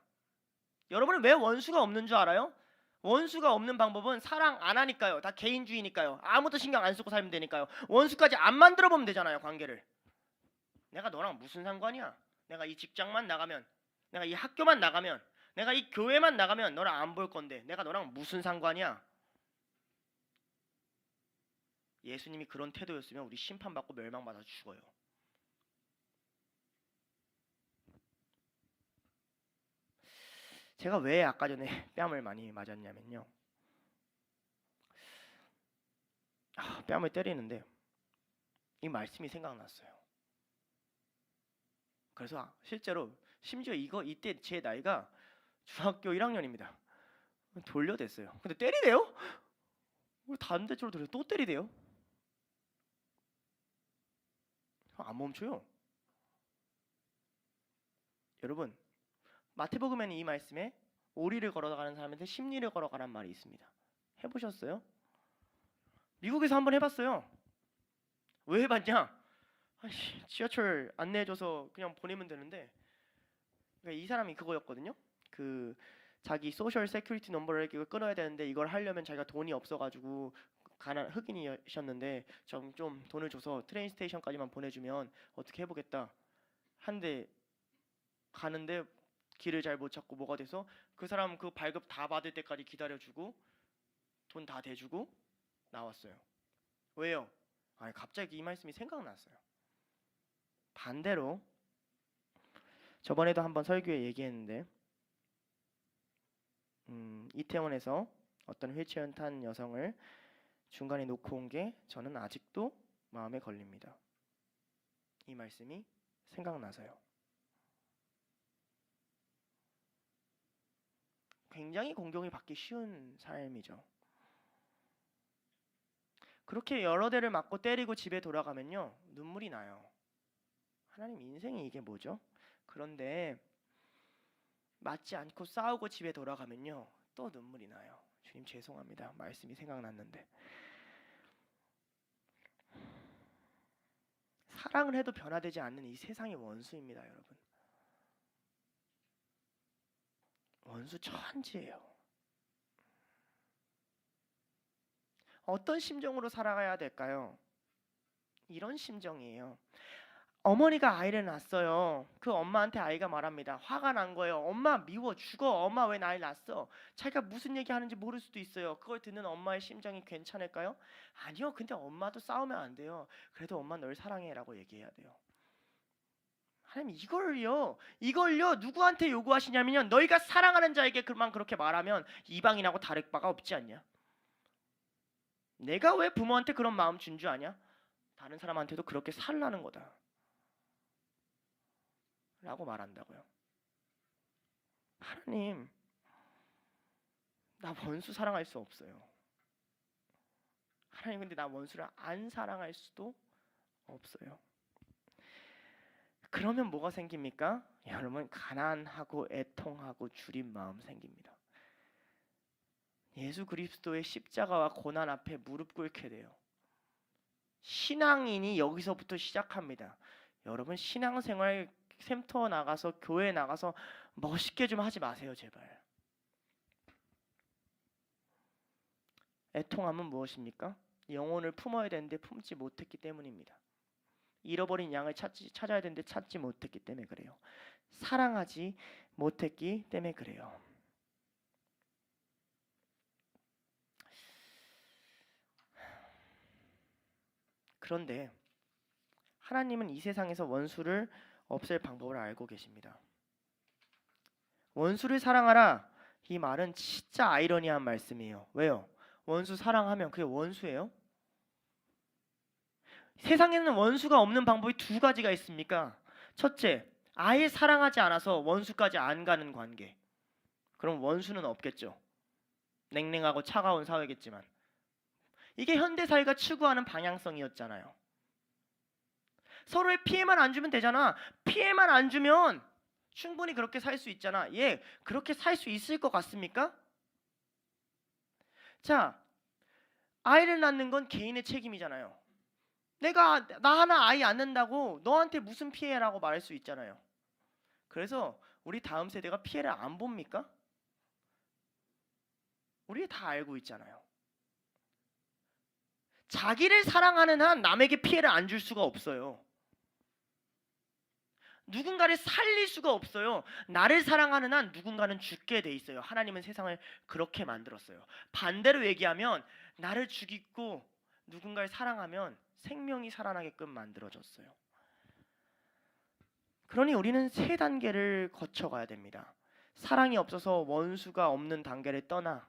여러분은 왜 원수가 없는 줄 알아요? 원수가 없는 방법은 사랑 안 하니까요. 다 개인주의니까요. 아무도 신경 안 쓰고 살면 되니까요. 원수까지 안 만들어 보면 되잖아요. 관계를. 내가 너랑 무슨 상관이야? 내가 이 직장만 나가면, 내가 이 학교만 나가면, 내가 이 교회만 나가면 너랑 안 볼 건데 내가 너랑 무슨 상관이야? 예수님이 그런 태도였으면 우리 심판받고 멸망받아 죽어요. 제가 왜 아까 전에 뺨을 많이 맞았냐면요. 뺨을 때리는데 이 말씀이 생각났어요. 그래서 실제로 심지어 이때 제 나이가 중학교 1학년입니다. 돌려댔어요. 근데 때리대요? 왜 다른 쪽으로 돌려 또 때리대요? 안 멈춰요. 여러분, 마태복음에는 이 말씀에 오리를 걸어가는 사람한테 십리를 걸어가란 말이 있습니다. 해보셨어요? 미국에서 한번 해봤어요. 왜 해봤냐? 아이씨, 지하철 안내해줘서 그냥 보내면 되는데, 그러니까 이 사람이 그거였거든요. 그 자기 소셜 세큐리티 넘버를 이걸 끊어야 되는데 이걸 하려면 자기가 돈이 없어가지고 흑인이셨는데 좀 돈을 줘서 트레인 스테이션까지만 보내주면 어떻게 해보겠다. 한데 가는데 길을 잘 못 찾고 뭐가 돼서 그 사람 그 발급 다 받을 때까지 기다려주고 돈 다 대주고 나왔어요. 왜요? 아니 갑자기 이 말씀이 생각났어요. 반대로 저번에도 한번 설교에 얘기했는데 이태원에서 어떤 휠체어 탄 여성을 중간에 놓고 온 게 저는 아직도 마음에 걸립니다. 이 말씀이 생각나서요. 굉장히 공경을 받기 쉬운 삶이죠. 그렇게 여러 대를 맞고 때리고 집에 돌아가면요 눈물이 나요. 하나님 인생이 이게 뭐죠? 그런데 맞지 않고 싸우고 집에 돌아가면요 또 눈물이 나요. 주님 죄송합니다. 말씀이 생각났는데 사랑을 해도 변화되지 않는 이 세상의 원수입니다. 여러분, 원수 천지예요. 어떤 심정으로 살아가야 될까요? 이런 심정이에요. 어머니가 아이를 낳았어요. 그 엄마한테 아이가 말합니다. 화가 난 거예요. 엄마 미워 죽어. 엄마 왜 나를 낳았어? 자기가 무슨 얘기하는지 모를 수도 있어요. 그걸 듣는 엄마의 심정이 괜찮을까요? 아니요. 근데 엄마도 싸우면 안 돼요. 그래도 엄마 널 사랑해 라고 얘기해야 돼요. 하나님 이걸요 누구한테 요구하시냐면요 너희가 사랑하는 자에게 그만 그렇게 말하면 이방인하고 다를 바가 없지 않냐? 내가 왜 부모한테 그런 마음 준 줄 아냐? 다른 사람한테도 그렇게 살라는 거다 라고 말한다고요. 하나님, 나 원수 사랑할 수 없어요. 하나님, 근데 나 원수를 안 사랑할 수도 없어요. 그러면 뭐가 생깁니까? 여러분, 가난하고 애통하고 줄인 마음 생깁니다. 예수 그리스도의 십자가와 고난 앞에 무릎 꿇게 돼요. 신앙인이 여기서부터 시작합니다. 여러분, 신앙생활 센터 나가서 교회 나가서 멋있게 좀 하지 마세요, 제발. 애통함은 무엇입니까? 영혼을 품어야 되는데 품지 못했기 때문입니다. 잃어버린 양을 찾아야 되는데 찾지 못했기 때문에 그래요. 사랑하지 못했기 때문에 그래요. 그런데 하나님은 이 세상에서 원수를 없앨 방법을 알고 계십니다. 원수를 사랑하라. 이 말은 진짜 아이러니한 말씀이에요. 왜요? 원수 사랑하면 그게 원수예요? 세상에는 원수가 없는 방법이 두 가지가 있습니까? 첫째, 아예 사랑하지 않아서 원수까지 안 가는 관계. 그럼 원수는 없겠죠. 냉랭하고 차가운 사회겠지만 이게 현대사회가 추구하는 방향성이었잖아요. 서로의 피해만 안 주면 되잖아. 피해만 안 주면 충분히 그렇게 살 수 있잖아. 예, 그렇게 살 수 있을 것 같습니까? 자, 아이를 낳는 건 개인의 책임이잖아요. 나 하나 아이 안 낳는다고 너한테 무슨 피해라고 말할 수 있잖아요. 그래서 우리 다음 세대가 피해를 안 봅니까? 우리 다 알고 있잖아요. 자기를 사랑하는 한 남에게 피해를 안 줄 수가 없어요. 누군가를 살릴 수가 없어요. 나를 사랑하는 한 누군가는 죽게 돼 있어요. 하나님은 세상을 그렇게 만들었어요. 반대로 얘기하면 나를 죽이고 누군가를 사랑하면 생명이 살아나게끔 만들어졌어요. 그러니 우리는 세 단계를 거쳐가야 됩니다. 사랑이 없어서 원수가 없는 단계를 떠나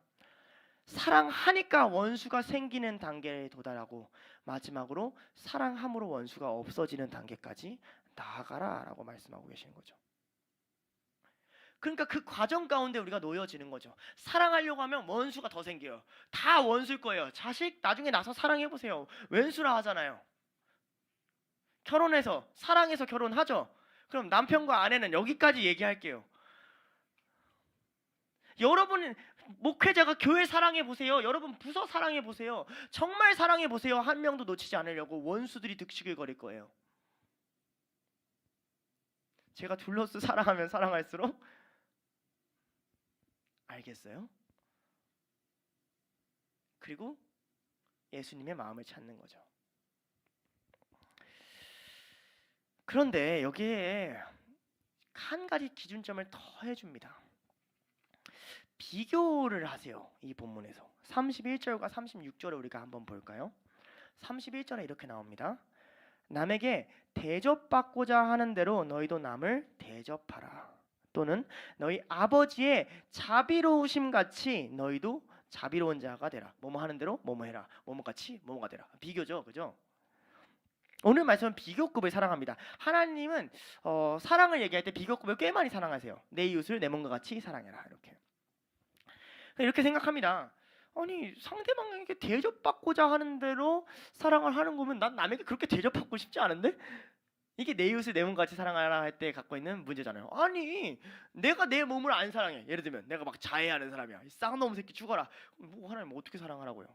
사랑하니까 원수가 생기는 단계에 도달하고 마지막으로 사랑함으로 원수가 없어지는 단계까지 나아가라라고 말씀하고 계시는 거죠. 그러니까 그 과정 가운데 우리가 놓여지는 거죠. 사랑하려고 하면 원수가 더 생겨요. 다 원수일 거예요. 자식 나중에 나서 사랑해 보세요. 왼수라 하잖아요. 결혼해서 사랑해서 결혼하죠. 그럼 남편과 아내는 여기까지 얘기할게요. 여러분 목회자가 교회 사랑해 보세요. 여러분 부서 사랑해 보세요. 정말 사랑해 보세요. 한 명도 놓치지 않으려고 원수들이 득식을 거릴 거예요. 제가 둘러스 사랑하면 사랑할수록 알겠어요? 그리고 예수님의 마음을 찾는 거죠. 그런데 여기에 한 가지 기준점을 더 해줍니다. 비교를 하세요. 이 본문에서 31절과 36절을 우리가 한번 볼까요? 31절에 이렇게 나옵니다. 남에게 대접받고자 하는 대로 너희도 남을 대접하라. 또는 너희 아버지의 자비로우심 같이 너희도 자비로운 자가 되라. 뭐뭐 하는 대로 뭐뭐 해라. 뭐뭐 같이 뭐뭐가 되라. 비교죠, 그죠? 오늘 말씀은 비교급을 사랑합니다. 하나님은 사랑을 얘기할 때 비교급을 꽤 많이 사랑하세요. 내 이웃을 내 몸과 같이 사랑해라. 이렇게 생각합니다. 아니 상대방에게 대접받고자 하는 대로 사랑을 하는 거면 난 남에게 그렇게 대접받고 싶지 않은데? 이게 내 이웃을 내 몸같이 사랑하라 할 때 갖고 있는 문제잖아요. 아니 내가 내 몸을 안 사랑해. 예를 들면 내가 막 자해하는 사람이야. 이 쌍놈 새끼 죽어라. 뭐 하나님 어떻게 사랑하라고요?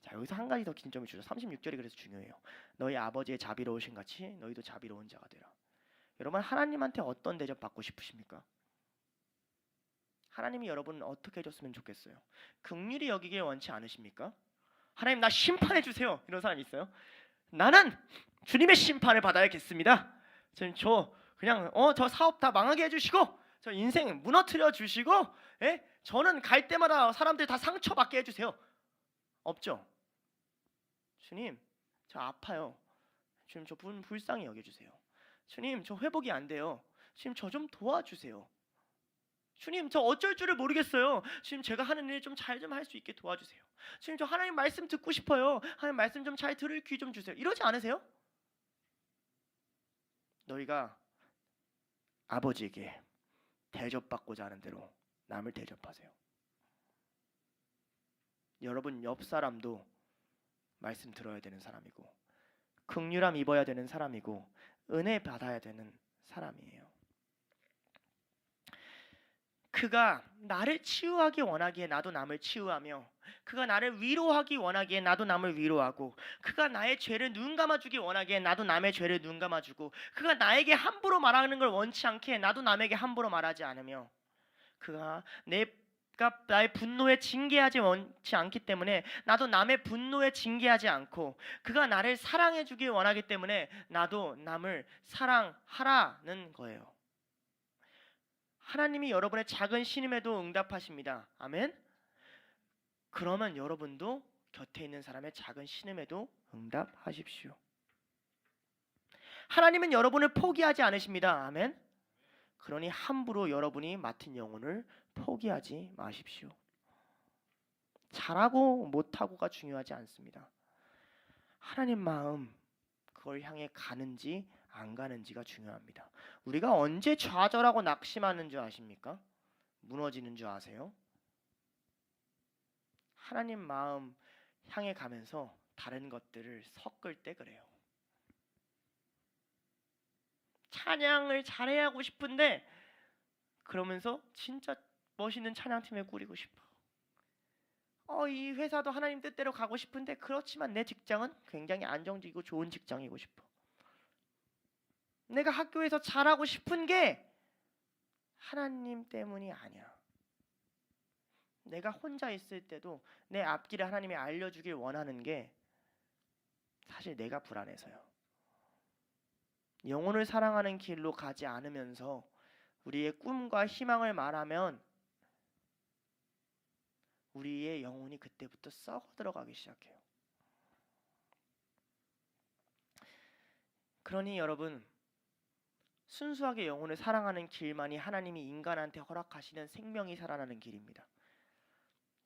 자 여기서 한 가지 더 긴점을 주죠. 36절이 그래서 중요해요. 너희 아버지의 자비로우신 같이 너희도 자비로운 자가 되라. 여러분 하나님한테 어떤 대접 받고 싶으십니까? 하나님이 여러분은 어떻게 해줬으면 좋겠어요? 긍휼히 여기길 원치 않으십니까? 하나님 나 심판해 주세요. 이런 사람 있어요? 나는 주님의 심판을 받아야겠습니다. 저 그냥 저 사업 다 망하게 해주시고 저 인생 무너뜨려 주시고 저는 갈 때마다 사람들 다 상처받게 해주세요. 없죠? 주님 저 아파요. 주님 저 불쌍히 여겨주세요. 주님 저 회복이 안 돼요. 주님 저 좀 도와주세요. 주님 저 어쩔 줄을 모르겠어요. 주님 제가 하는 일 좀 잘 좀 할 수 있게 도와주세요. 주님 저 하나님 말씀 듣고 싶어요. 하나님 말씀 좀 잘 들을 귀 좀 주세요. 이러지 않으세요? 너희가 아버지에게 대접받고자 하는 대로 남을 대접하세요. 여러분 옆 사람도 말씀 들어야 되는 사람이고 긍휼함 입어야 되는 사람이고 은혜 받아야 되는 사람이에요. 그가 나를 치유하기 원하기에 나도 남을 치유하며 그가 나를 위로하기 원하기에 나도 남을 위로하고 그가 나의 죄를 눈 감아주기 원하기에 나도 남의 죄를 눈 감아주고 그가 나에게 함부로 말하는 걸 원치 않기에 나도 남에게 함부로 말하지 않으며 그가 나의 분노에 징계하지 원치 않기 때문에 나도 남의 분노에 징계하지 않고 그가 나를 사랑해 주길 원하기 때문에 나도 남을 사랑하라는 거예요. 하나님이 여러분의 작은 신음에도 응답하십니다. 아멘. 그러면 여러분도 곁에 있는 사람의 작은 신음에도 응답하십시오. 하나님은 여러분을 포기하지 않으십니다. 아멘. 그러니 함부로 여러분이 맡은 영혼을 포기하지 마십시오. 잘하고 못하고가 중요하지 않습니다. 하나님 마음 그걸 향해 가는지 안 가는지가 중요합니다. 우리가 언제 좌절하고 낙심하는 줄 아십니까? 무너지는 줄 아세요? 하나님 마음 향해 가면서 다른 것들을 섞을 때 그래요. 찬양을 잘해야 하고 싶은데 그러면서 진짜 멋있는 찬양팀에 꾸리고 싶어. 이 회사도 하나님 뜻대로 가고 싶은데 그렇지만 내 직장은 굉장히 안정적이고 좋은 직장이고 싶어. 내가 학교에서 잘하고 싶은 게 하나님 때문이 아니야. 내가 혼자 있을 때도 내 앞길을 하나님이 알려주길 원하는 게 사실 내가 불안해서요. 영혼을 사랑하는 길로 가지 않으면서 우리의 꿈과 희망을 말하면 우리의 영혼이 그때부터 썩어 들어가기 시작해요. 그러니 여러분 순수하게 영혼을 사랑하는 길만이 하나님이 인간한테 허락하시는 생명이 살아나는 길입니다.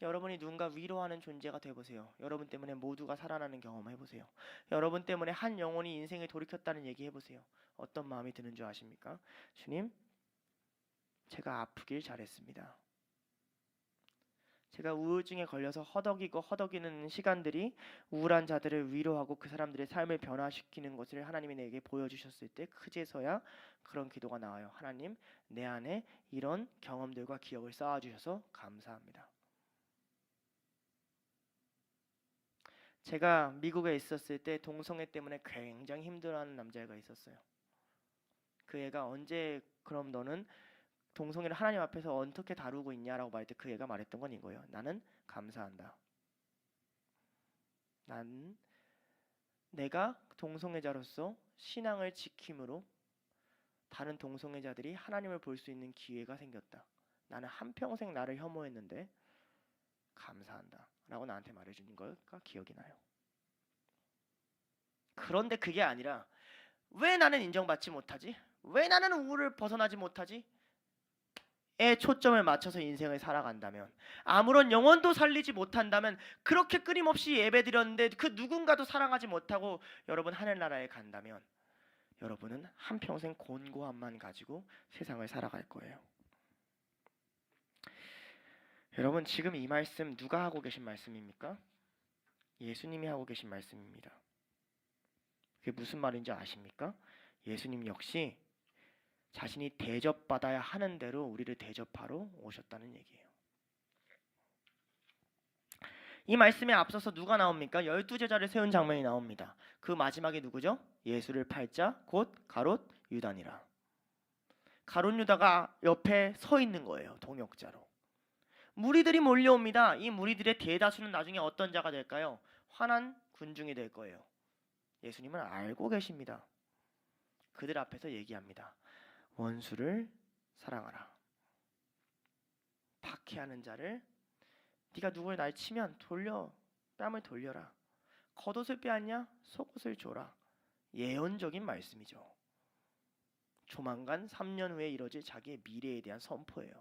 여러분이 누군가 위로하는 존재가 되어보세요. 여러분 때문에 모두가 살아나는 경험 해보세요. 여러분 때문에 한 영혼이 인생을 돌이켰다는 얘기 해보세요. 어떤 마음이 드는 줄 아십니까? 주님, 제가 아프길 잘했습니다. 제가 우울증에 걸려서 허덕이는 시간들이 우울한 자들을 위로하고 그 사람들의 삶을 변화시키는 것을 하나님이 내게 보여주셨을 때 그제서야 그런 기도가 나와요. 하나님, 내 안에 이런 경험들과 기억을 쌓아주셔서 감사합니다. 제가 미국에 있었을 때 동성애 때문에 굉장히 힘들어하는 남자애가 있었어요. 그 애가 언제 그럼 너는 동성애를 하나님 앞에서 어떻게 다루고 있냐라고 말할 때 그 애가 말했던 건 이거예요. 나는 감사한다. 난 내가 동성애자로서 신앙을 지킴으로 다른 동성애자들이 하나님을 볼 수 있는 기회가 생겼다. 나는 한평생 나를 혐오했는데 감사한다 라고 나한테 말해주는 거가 기억이 나요. 그런데 그게 아니라 왜 나는 인정받지 못하지? 왜 나는 우울을 벗어나지 못하지? 에 초점을 맞춰서 인생을 살아간다면, 아무런 영혼도 살리지 못한다면, 그렇게 끊임없이 예배드렸는데 그 누군가도 사랑하지 못하고 여러분 하늘나라에 간다면 여러분은 한평생 곤고함만 가지고 세상을 살아갈 거예요. 여러분, 지금 이 말씀 누가 하고 계신 말씀입니까? 예수님이 하고 계신 말씀입니다. 그게 무슨 말인지 아십니까? 예수님 역시 자신이 대접받아야 하는 대로 우리를 대접하러 오셨다는 얘기예요. 이 말씀에 앞서서 누가 나옵니까? 12제자를 세운 장면이 나옵니다. 그 마지막에 누구죠? 예수를 팔자 곧 가롯 유다니라. 가롯 유다가 옆에 서 있는 거예요. 동역자로. 무리들이 몰려옵니다. 이 무리들의 대다수는 나중에 어떤 자가 될까요? 화난 군중이 될 거예요. 예수님은 알고 계십니다. 그들 앞에서 얘기합니다. 원수를 사랑하라. 박해하는 자를, 네가 누굴 날 치면 뺨을 돌려라. 겉옷을 빼앗냐? 속옷을 줘라. 예언적인 말씀이죠. 조만간 3년 후에 이뤄질 자기의 미래에 대한 선포예요.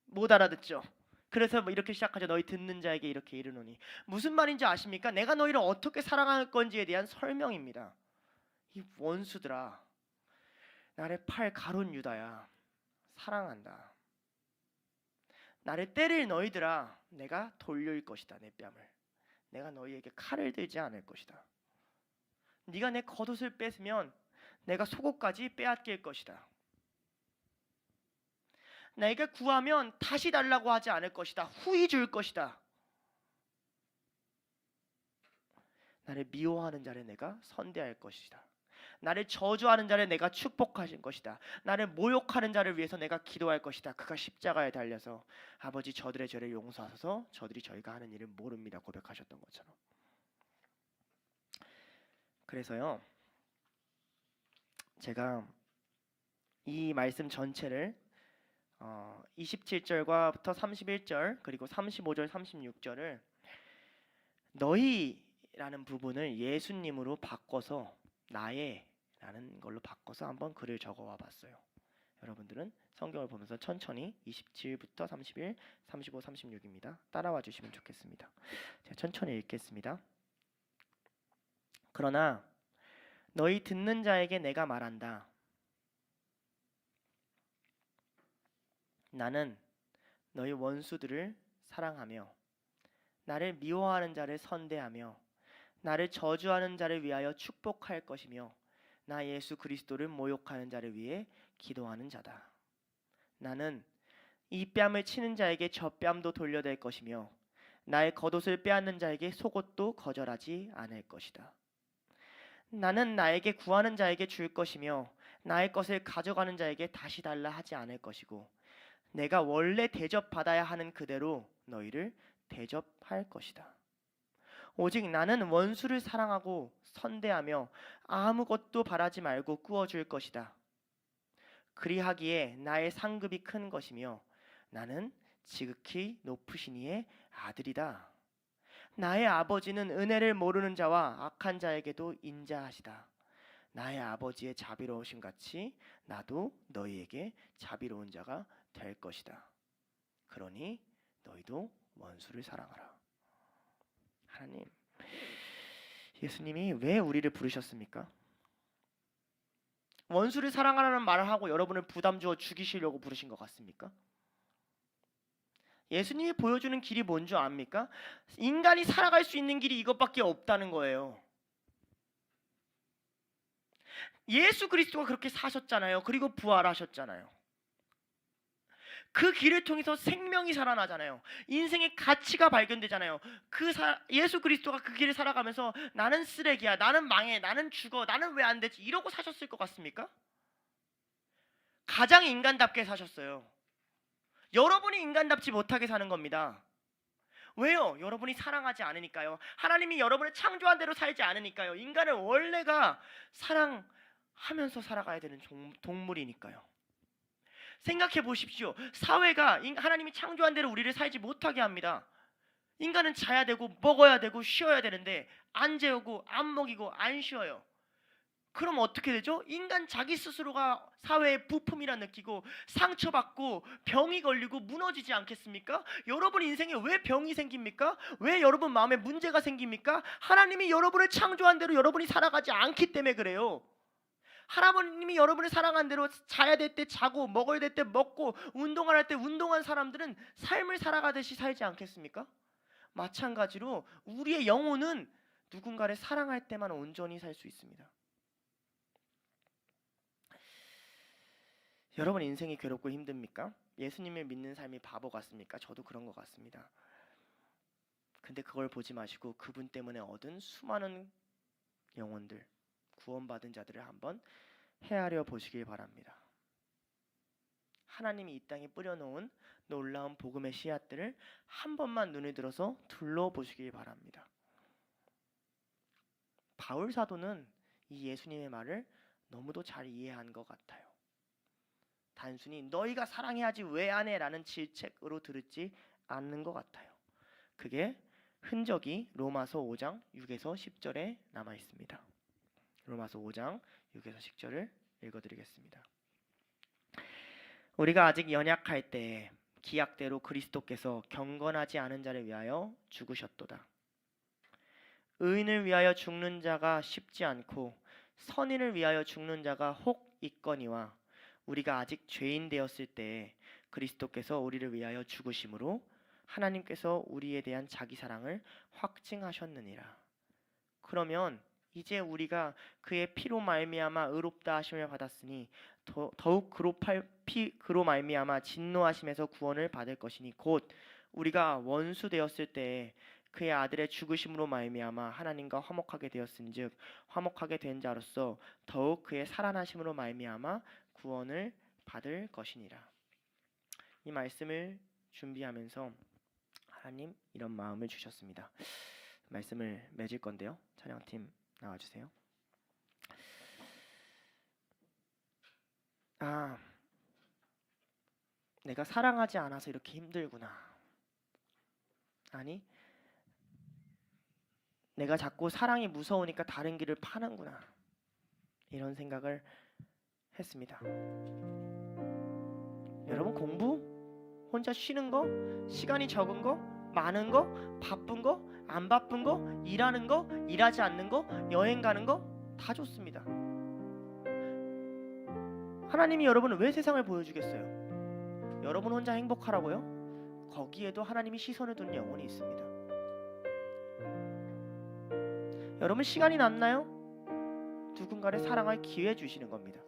못 알아듣죠? 그래서 이렇게 시작하죠. 너희 듣는 자에게 이렇게 이르노니. 무슨 말인지 아십니까? 내가 너희를 어떻게 사랑할 건지에 대한 설명입니다. 이 원수들아, 나를 팔 가룟 유다야, 사랑한다. 나를 때릴 너희들아, 내가 돌릴 것이다. 내 뺨을. 내가 너희에게 칼을 들지 않을 것이다. 네가 내 겉옷을 뺏으면 내가 속옷까지 빼앗길 것이다. 내가 구하면 다시 달라고 하지 않을 것이다. 후히 줄 것이다. 나를 미워하는 자를 내가 선대할 것이다. 나를 저주하는 자를 내가 축복하실 것이다. 나를 모욕하는 자를 위해서 내가 기도할 것이다. 그가 십자가에 달려서 아버지 저들의 죄를 용서하소서 저들이 저희가 하는 일을 모릅니다 고백하셨던 것처럼. 그래서요, 제가 이 말씀 전체를 27절과부터 31절 그리고 35절 36절을 너희라는 부분을 예수님으로 바꿔서 나의라는 걸로 바꿔서 한번 글을 적어와 봤어요. 여러분들은 성경을 보면서 천천히 27부터 31, 35, 36입니다. 따라와 주시면 좋겠습니다. 제가 천천히 읽겠습니다. 그러나 너희 듣는 자에게 내가 말한다. 나는 너희 원수들을 사랑하며 나를 미워하는 자를 선대하며 나를 저주하는 자를 위하여 축복할 것이며 나 예수 그리스도를 모욕하는 자를 위해 기도하는 자다. 나는 이 뺨을 치는 자에게 저 뺨도 돌려댈 것이며 나의 겉옷을 빼앗는 자에게 속옷도 거절하지 않을 것이다. 나는 나에게 구하는 자에게 줄 것이며 나의 것을 가져가는 자에게 다시 달라 하지 않을 것이고 내가 원래 대접받아야 하는 그대로 너희를 대접할 것이다. 오직 나는 원수를 사랑하고 선대하며 아무것도 바라지 말고 꾸어줄 것이다. 그리하기에 나의 상급이 큰 것이며 나는 지극히 높으신 이의 아들이다. 나의 아버지는 은혜를 모르는 자와 악한 자에게도 인자하시다. 나의 아버지의 자비로우심 같이 나도 너희에게 자비로운 자가 될 것이다. 그러니 너희도 원수를 사랑하라. 하나님, 예수님이 왜 우리를 부르셨습니까? 원수를 사랑하라는 말을 하고 여러분을 부담 주어 죽이시려고 부르신 것 같습니까? 예수님이 보여주는 길이 뭔 줄 압니까? 인간이 살아갈 수 있는 길이 이것밖에 없다는 거예요. 예수 그리스도가 그렇게 사셨잖아요. 그리고 부활하셨잖아요. 그 길을 통해서 생명이 살아나잖아요. 인생의 가치가 발견되잖아요. 예수 그리스도가 그 길을 살아가면서 나는 쓰레기야, 나는 망해, 나는 죽어, 나는 왜 안 되지 이러고 사셨을 것 같습니까? 가장 인간답게 사셨어요. 여러분이 인간답지 못하게 사는 겁니다. 왜요? 여러분이 사랑하지 않으니까요. 하나님이 여러분을 창조한 대로 살지 않으니까요. 인간은 원래가 사랑하면서 살아가야 되는 동물이니까요. 생각해 보십시오. 사회가 하나님이 창조한 대로 우리를 살지 못하게 합니다. 인간은 자야 되고 먹어야 되고 쉬어야 되는데 안 재우고 안 먹이고 안 쉬어요. 그럼 어떻게 되죠? 인간 자기 스스로가 사회의 부품이라 느끼고 상처받고 병이 걸리고 무너지지 않겠습니까? 여러분 인생에 왜 병이 생깁니까? 왜 여러분 마음에 문제가 생깁니까? 하나님이 여러분을 창조한 대로 여러분이 살아가지 않기 때문에 그래요. 하나님이 여러분을 사랑한 대로 자야 될 때 자고 먹어야 될 때 먹고 운동을 할 때 운동한 사람들은 삶을 살아가듯이 살지 않겠습니까? 마찬가지로 우리의 영혼은 누군가를 사랑할 때만 온전히 살 수 있습니다. 여러분 인생이 괴롭고 힘듭니까? 예수님을 믿는 삶이 바보 같습니까? 저도 그런 것 같습니다. 근데 그걸 보지 마시고 그분 때문에 얻은 수많은 영혼들, 구원받은 자들을 한번 헤아려 보시길 바랍니다. 하나님이 이 땅에 뿌려놓은 놀라운 복음의 씨앗들을 한 번만 눈을 들어서 둘러보시길 바랍니다. 바울 사도는 이 예수님의 말을 너무도 잘 이해한 것 같아요. 단순히 너희가 사랑해야지 왜 안 해? 라는 질책으로 들지 않는 것 같아요. 그게 흔적이 로마서 5장 6에서 10절에 남아 있습니다. 로마서 5장 6에서 10절을 읽어드리겠습니다. 우리가 아직 연약할 때 기약대로 그리스도께서 경건하지 않은 자를 위하여 죽으셨도다. 의인을 위하여 죽는 자가 쉽지 않고 선인을 위하여 죽는 자가 혹 있거니와 우리가 아직 죄인 되었을 때 그리스도께서 우리를 위하여 죽으심으로 하나님께서 우리에 대한 자기 사랑을 확증하셨느니라. 그러면 이제 우리가 그의 피로 말미암아 의롭다 하심을 받았으니 더욱 그로 말미암아 진노하심에서 구원을 받을 것이니 곧 우리가 원수 되었을 때 그의 아들의 죽으심으로 말미암아 하나님과 화목하게 되었은즉 화목하게 된 자로서 더욱 그의 살아나심으로 말미암아 구원을 받을 것이니라. 이 말씀을 준비하면서 하나님 이런 마음을 주셨습니다. 말씀을 맺을 건데요. 찬양팀 나와주세요. 내가 사랑하지 않아서 이렇게 힘들구나. 아니, 내가 자꾸 사랑이 무서우니까 다른 길을 파는구나. 이런 생각을 했습니다. 여러분 공부? 혼자 쉬는 거? 시간이 적은 거? 많은 거? 바쁜 거? 안 바쁜 거? 일하는 거? 일하지 않는 거? 여행 가는 거? 다 좋습니다. 하나님이 여러분을 왜 세상을 보여주겠어요? 여러분 혼자 행복하라고요? 거기에도 하나님이 시선을 둔 영혼이 있습니다. 여러분 시간이 남나요? 누군가를 사랑할 기회 주시는 겁니다.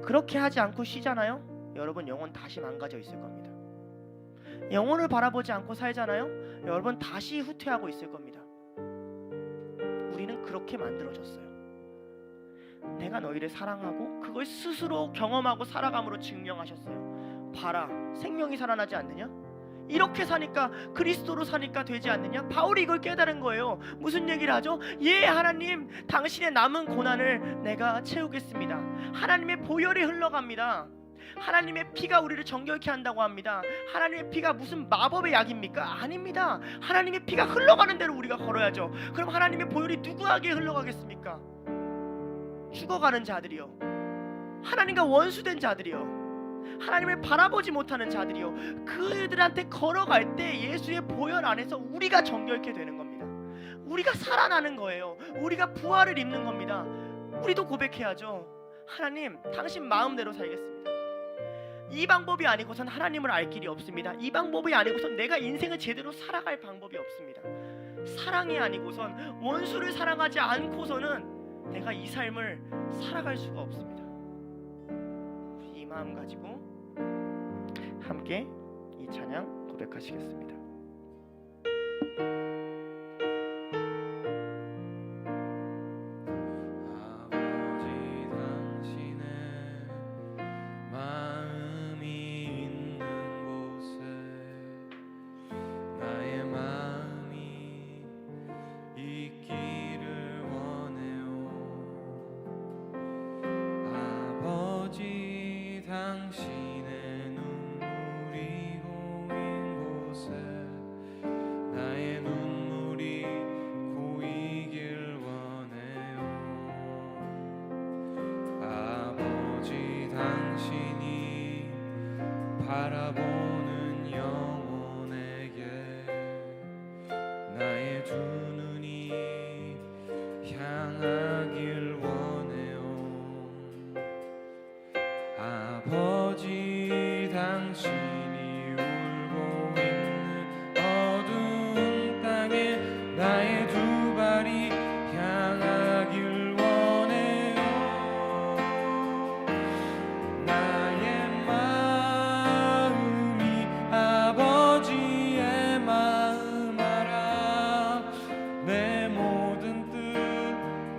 그렇게 하지 않고 쉬잖아요? 여러분 영혼 다시 망가져 있을 겁니다. 영혼을 바라보지 않고 살잖아요? 여러분 다시 후퇴하고 있을 겁니다. 우리는 그렇게 만들어졌어요. 내가 너희를 사랑하고 그걸 스스로 경험하고 살아감으로 증명하셨어요. 봐라, 생명이 살아나지 않느냐? 이렇게 사니까 그리스도로 사니까 되지 않느냐? 바울이 이걸 깨달은 거예요. 무슨 얘기를 하죠? 예, 하나님, 당신의 남은 고난을 내가 채우겠습니다. 하나님의 보혈이 흘러갑니다. 하나님의 피가 우리를 정결케 한다고 합니다. 하나님의 피가 무슨 마법의 약입니까? 아닙니다. 하나님의 피가 흘러가는 대로 우리가 걸어야죠. 그럼 하나님의 보혈이 누구에게 흘러가겠습니까? 죽어가는 자들이요, 하나님과 원수된 자들이요, 하나님을 바라보지 못하는 자들이요, 그들한테 걸어갈 때 예수의 보혈 안에서 우리가 정결케 되는 겁니다. 우리가 살아나는 거예요. 우리가 부활을 입는 겁니다. 우리도 고백해야죠. 하나님, 당신 마음대로 살겠습니다. 이 방법이 아니고선 하나님을 알 길이 없습니다. 이 방법이 아니고선 내가 인생을 제대로 살아갈 방법이 없습니다. 사랑이 아니고선, 원수를 사랑하지 않고서는 내가 이 삶을 살아갈 수가 없습니다. 이 마음 가지고 함께 이 찬양 고백하시겠습니다. 아버지 당신의 마음이 있는 곳에 나의 마음이 있기를 원해요. 아버지 당신의 눈물이 고인 곳에 나의 눈물이 고이길 원해요. 아버지 당신이 바라보는 영혼에게 나의 두 눈이 향하길 원해요. 아버지 당신이 울고 있는 어두운 땅에 나의 두 발이 향하길 원해요. 나의 마음이 아버지의 마음 알아. 내 모든 뜻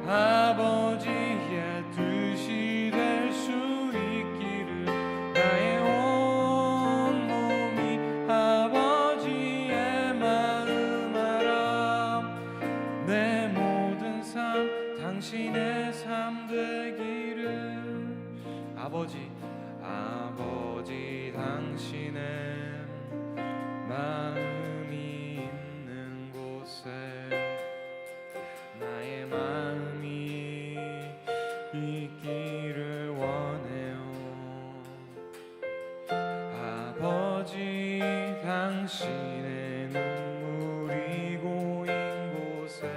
아버지의 뜻이 될 수 있기를. 나의 온 몸이 아버지의 마음 알아. 내 모든 삶 당신의 삶 되기를. 아버지 당신의 마음이 있는 곳에 나의 마음이 있기를 원해요. 아버지 당신의 눈물이 고인 곳에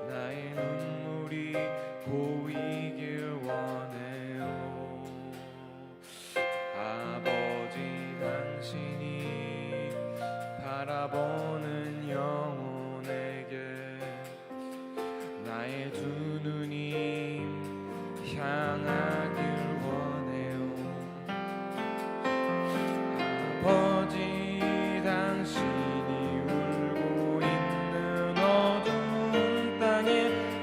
나의 눈물이 고이길 원해요. 아버지 당신이 바라보는 영혼에게 나의 두 눈이 향하길 원해요. 아버지 당신이 울고 있는 어두운 땅에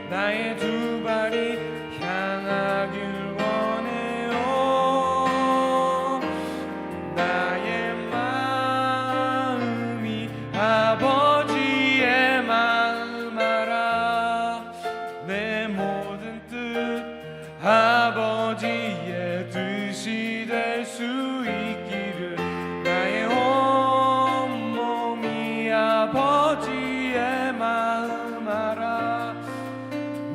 나의 두 발이 향하길 원해요. 나의 마음이 아버지의 마음 알아. 내 모든 뜻 아버지의 뜻이 될 수 있기를. 나의 온 몸이 아버지의 마음 알아.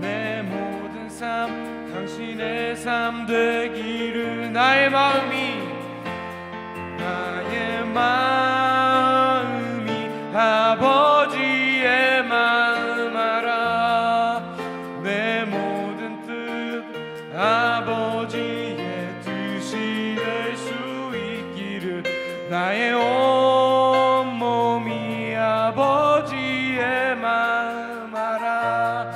내 모든 삶 당신의 삶 되기를. 나의 마음이 아버지의 마음 알아. 내 모든 뜻 아버지의 뜻이 될 수 있기를. 나의 온 몸이 아버지의 마음 알아.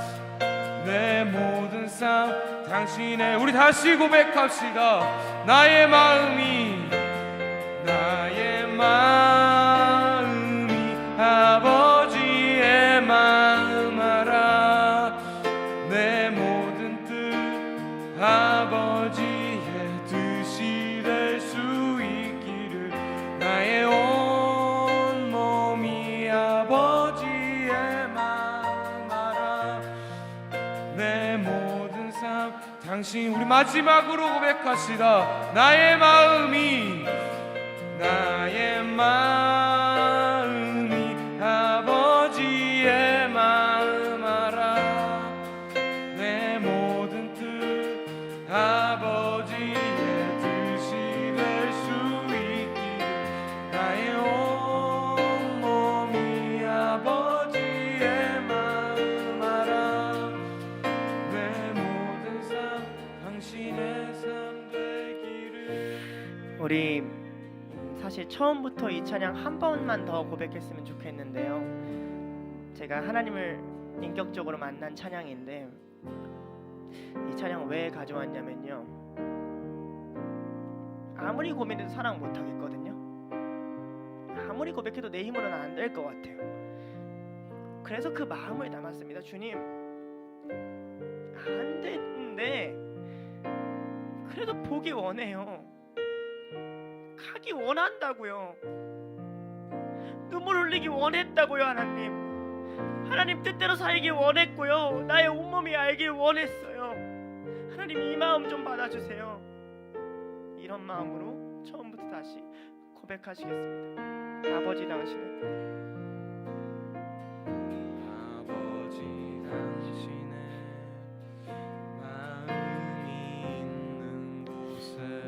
내 모든 삶 당신의. 우리 다시 고백합시다. 나의 마음이 아버지의 마음 알아. 내 모든 뜻 아버지의 뜻이 될 수 있기를. 나의 온 몸이 아버지의 마음 알아. 내 모든 삶 당신. 우리 마지막으로 고백합시다. 나의 마음이 아버지의 마음 알아. 내 모든 뜻 아버지의 뜻이 사실 처음부터 이 찬양 한 번만 더 고백했으면 좋겠는데요. 제가 하나님을 인격적으로 만난 찬양인데 이 찬양 왜 가져왔냐면요. 아무리 고민해도 사랑 못 하겠거든요. 아무리 고백해도 내 힘으로는 안 될 것 같아요. 그래서 그 마음을 담았습니다. 주님, 안 되는데 그래도 보기 원해요. 가기 원한다고요. 눈물 흘리기 원했다고요. 하나님 뜻대로 살기 원했고요. 나의 온몸이 알길 원했어요. 하나님, 이 마음 좀 받아주세요. 이런 마음으로 처음부터 다시 고백하시겠습니다. 아버지, 당신은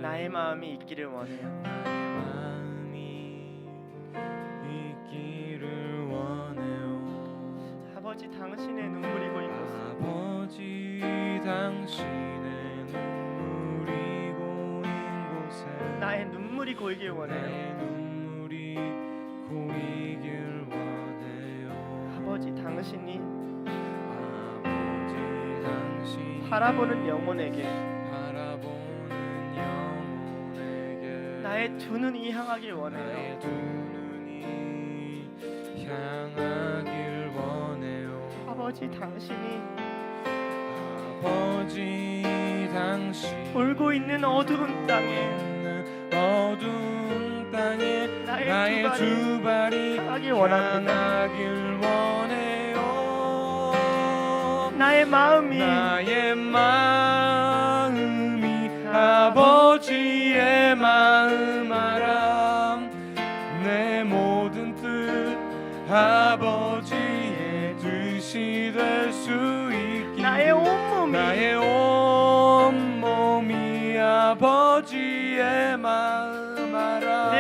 나의 마음이 있기를 원해요. 아버지, 당신의 눈물이 고인 곳에 아버지 당신의 눈물이 고인 곳에 나의 눈물이 고이길 원해요. 내 눈물이 고이길 원해요. 아버지, 당신이 아버지 당신이 바라보는 영혼에게 바라보는 영혼에게 나의 두 눈이 향하길 원해요. 나의 두 눈이 향하길 원해요. 아버지, 당신이 아버지 당신 울고 있는 어두운 땅에 어두운 땅에 나의 나의 두 발이 향하길 원합니다. 향하길 원해요. 나의 마음이 아버지의 마음 알아. 내 모든 뜻 아버지의 뜻이 될 수 있기를 나의 온몸이 아버지의 마음 알아.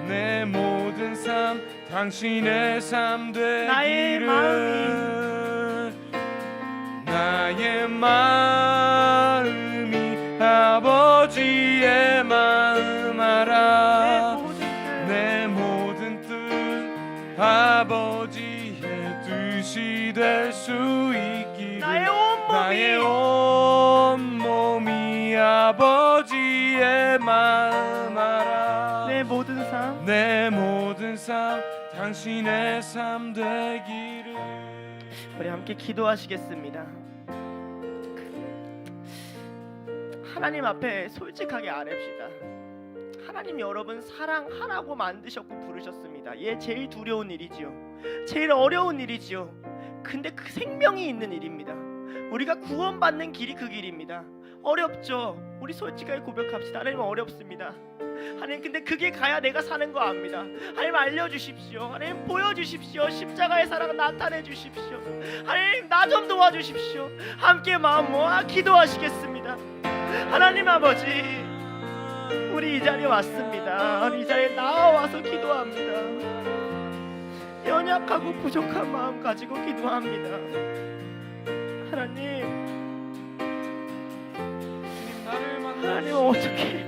내 모든 삶 당신의 삶 나의 되기를. 나의 마음이 아버지의 마음 알아. 내 모든 뜻 아버지의 뜻이 될 수 있기를. 나의 온몸이 아버지의 마음 알아. 내 모든 삶 내 모든 삶 당신의 삶 되기를. 우리 함께 기도하시겠습니다. 하나님 앞에 솔직하게 아뢰시다. 하나님, 여러분 사랑하라고 만드셨고 부르셨습니다. 얘 제일 두려운 일이지요. 제일 어려운 일이지요. 근데 그 생명이 있는 일입니다. 우리가 구원받는 길이 그 길입니다. 어렵죠. 우리 솔직하게 고백합시다. 하나님, 어렵습니다. 하나님, 근데 그게 가야 내가 사는 거 압니다. 하나님, 알려주십시오. 하나님, 보여주십시오. 십자가의 사랑 나타내 주십시오. 하나님, 나 좀 도와주십시오. 함께 마음 모아 기도하시겠습니다. 하나님 아버지, 우리 이 자리에 왔습니다. 우리 이 자리에 나와서 기도합니다. 연약하고 부족한 마음 가지고 기도합니다. 하나님, 어떻게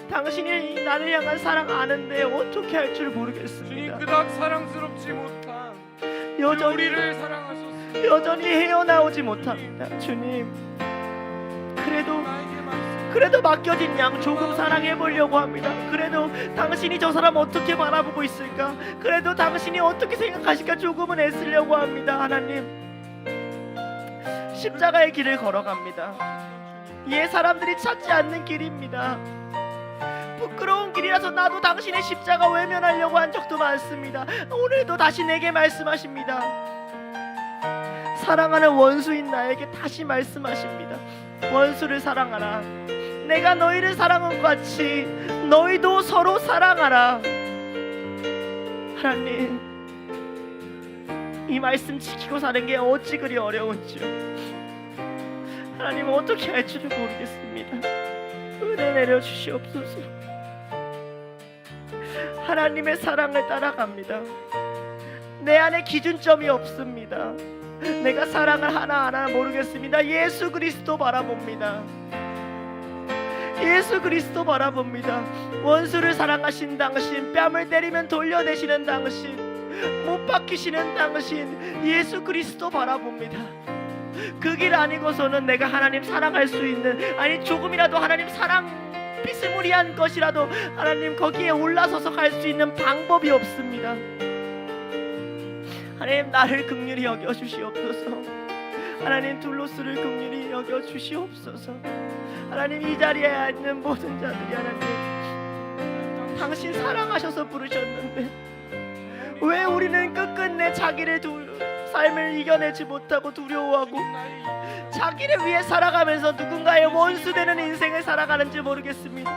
당신이 나를 향한 사랑 아는데 어떻게 할 줄 주님, 모르겠습니다. 그닥 사랑스럽지 못한 여전히 우리를 사랑하셨습니다. 여전히 헤어나오지 못합니다. 주님, 나에게 말씀. 그래도 맡겨진 양 조금 사랑해 보려고 합니다. 그래도 당신이 저 사람 어떻게 바라보고 있을까? 그래도 당신이 어떻게 생각하실까? 조금은 애쓰려고 합니다. 하나님, 십자가의 길을 걸어갑니다. 예, 사람들이 찾지 않는 길입니다. 부끄러운 길이라서 나도 당신의 십자가 외면하려고 한 적도 많습니다. 오늘도 다시 내게 말씀하십니다. 사랑하는 원수인 나에게 다시 말씀하십니다. 원수를 사랑하라. 내가 너희를 사랑한 것 같이 너희도 서로 사랑하라. 하나님, 이 말씀 지키고 사는 게 어찌 그리 어려운지요. 하나님, 어떻게 할 줄을 모르겠습니다. 은혜 내려 주시옵소서. 하나님의 사랑을 따라갑니다. 내 안에 기준점이 없습니다. 내가 사랑을 하나하나 모르겠습니다. 예수 그리스도 바라봅니다. 예수 그리스도 바라봅니다. 원수를 사랑하신 당신, 뺨을 때리면 돌려내시는 당신, 못 박히시는 당신, 예수 그리스도 바라봅니다. 그 길 아니고서는 내가 하나님 사랑할 수 있는, 아니 조금이라도 하나님 사랑 비스무리한 것이라도 하나님 거기에 올라서서 갈 수 있는 방법이 없습니다. 하나님 나를 긍휼히 여겨 주시옵소서. 하나님 둘로스를 긍휼히 여겨 주시옵소서. 하나님 이 자리에 있는 모든 자들이 하나님 당신 사랑하셔서 부르셨는데 왜 우리는 끝끝내 자기를 삶을 이겨내지 못하고 두려워하고 자기를 위해 살아가면서 누군가의 원수되는 인생을 살아가는지 모르겠습니다.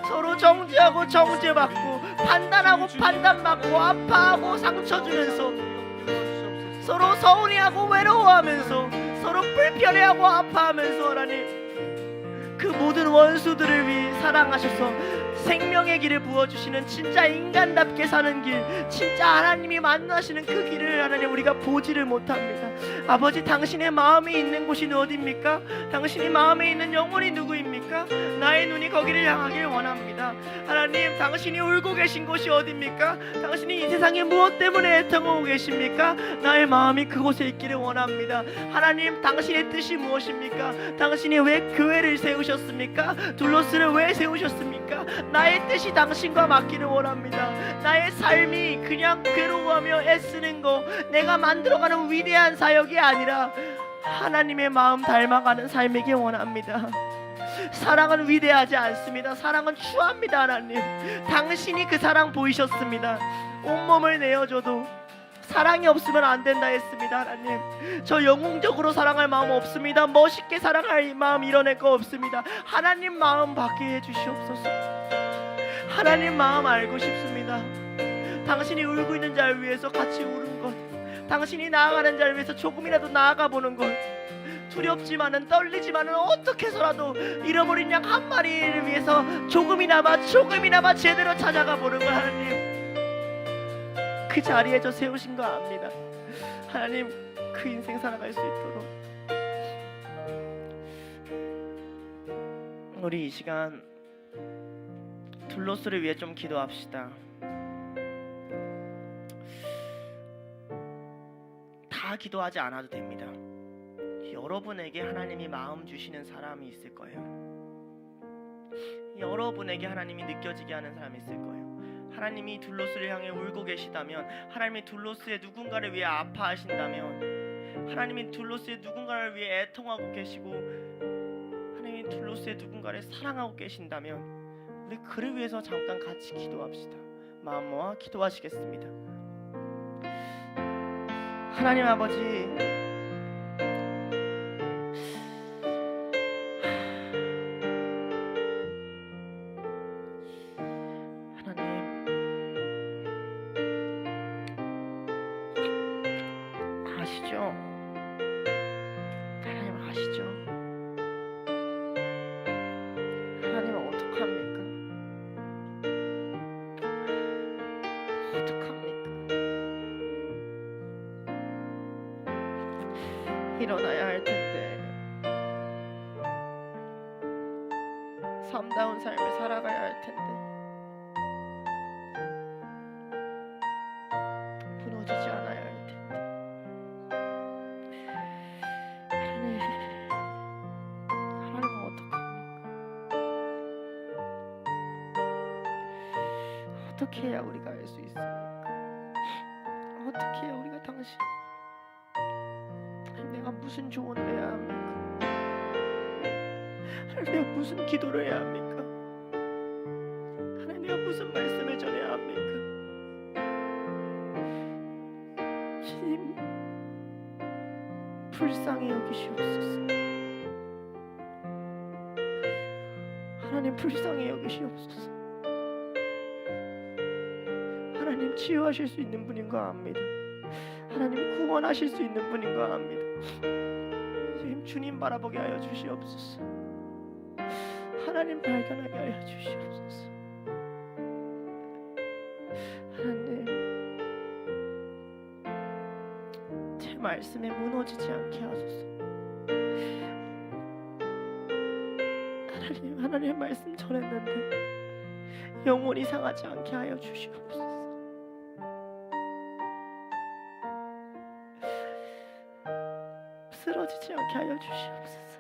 서로 정죄하고 정죄받고 판단하고 판단받고 아파하고 상처 주면서 서로 서운해하고 외로워하면서 서로 불편해하고 아파하면서 하나님 그 모든 원수들을 위해 사랑하셔서 생명의 길을 부어주시는 진짜 인간답게 사는 길, 진짜 하나님이 만나시는 그 길을 하나님 우리가 보지를 못합니다. 아버지 당신의 마음이 있는 곳이 어디입니까? 당신이 마음에 있는 영혼이 누구입니까? 나의 눈이 거기를 향하길 원합니다. 하나님 당신이 울고 계신 곳이 어디입니까? 당신이 이 세상에 무엇 때문에 애통하고 계십니까? 나의 마음이 그곳에 있기를 원합니다. 하나님 당신의 뜻이 무엇입니까? 당신이 왜 교회를 세우셨습니까? 둘로스를 왜 세우셨습니까? 나의 뜻이 당신과 맞기를 원합니다. 나의 삶이 그냥 괴로워하며 애쓰는 거, 내가 만들어가는 위대한 사역이 아니라 하나님의 마음 닮아가는 삶이길 원합니다. 사랑은 위대하지 않습니다. 사랑은 추합니다. 하나님 당신이 그 사랑 보이셨습니다. 온몸을 내어줘도 사랑이 없으면 안 된다 했습니다. 하나님 저 영웅적으로 사랑할 마음 없습니다. 멋있게 사랑할 마음 이뤄낼 거 없습니다. 하나님 마음 받게 해주시옵소서. 하나님 마음 알고 싶습니다. 당신이 울고 있는 자를 위해서 같이 우는 것, 당신이 나아가는 자를 위해서 조금이라도 나아가 보는 것, 두렵지만은 떨리지만은 어떻게 해서라도 잃어버린 양 한 마리를 위해서 조금이나마 제대로 찾아가 보는 것, 하나님 그 자리에 저 세우신 거 압니다. 하나님 그 인생 살아갈 수 있도록 우리 이 시간 둘로스를 위해 좀 기도합시다. 다 기도하지 않아도 됩니다. 여러분에게 하나님이 마음 주시는 사람이 있을 거예요. 여러분에게 하나님이 느껴지게 하는 사람이 있을 거예요. 하나님이 둘로스를 향해 울고 계시다면, 하나님이 둘로스의 누군가를 위해 아파하신다면, 하나님이 둘로스의 누군가를 위해 애통하고 계시고, 하나님이 둘로스의 누군가를 사랑하고 계신다면 우리 그를 위해서 잠깐 같이 기도합시다. 마음 모아 기도하시겠습니다. 하나님 아버지, 하나님 아시죠? 하나님 아시죠? 하나님은 어떡합니까? 일어나야 할 텐데, 삶다운 삶을 살아가야 할 텐데, 무너지지 않아야 할 텐데, 하나님은 어떡합니까? 어떻게 해야 우리가 알 수 있습니까? 어떻게 해야 우리가 당신, 내가 무슨 조언을 해야 합니까? 하나님 내가 무슨 기도를 해야 합니까? 하나님 내가 무슨 말씀을 전해야 합니까? 주님 불쌍히 여기시옵소서. 하나님 불쌍히 여기시옵소서. 하나님 치유하실 수 있는 분인 거 압니다. 하나님 구원하실 수 있는 분인 거 압니다. 주님 바라보게 하여 주시옵소서. 하나님 발견하게 하여 주시옵소서. 하나님 제 말씀에 무너지지 않게 하소서. 하나님의 말씀 전했는데 영혼이 상하지 않게 하여 주시옵소서. 쓰러지지 않게 하여 주시옵소서.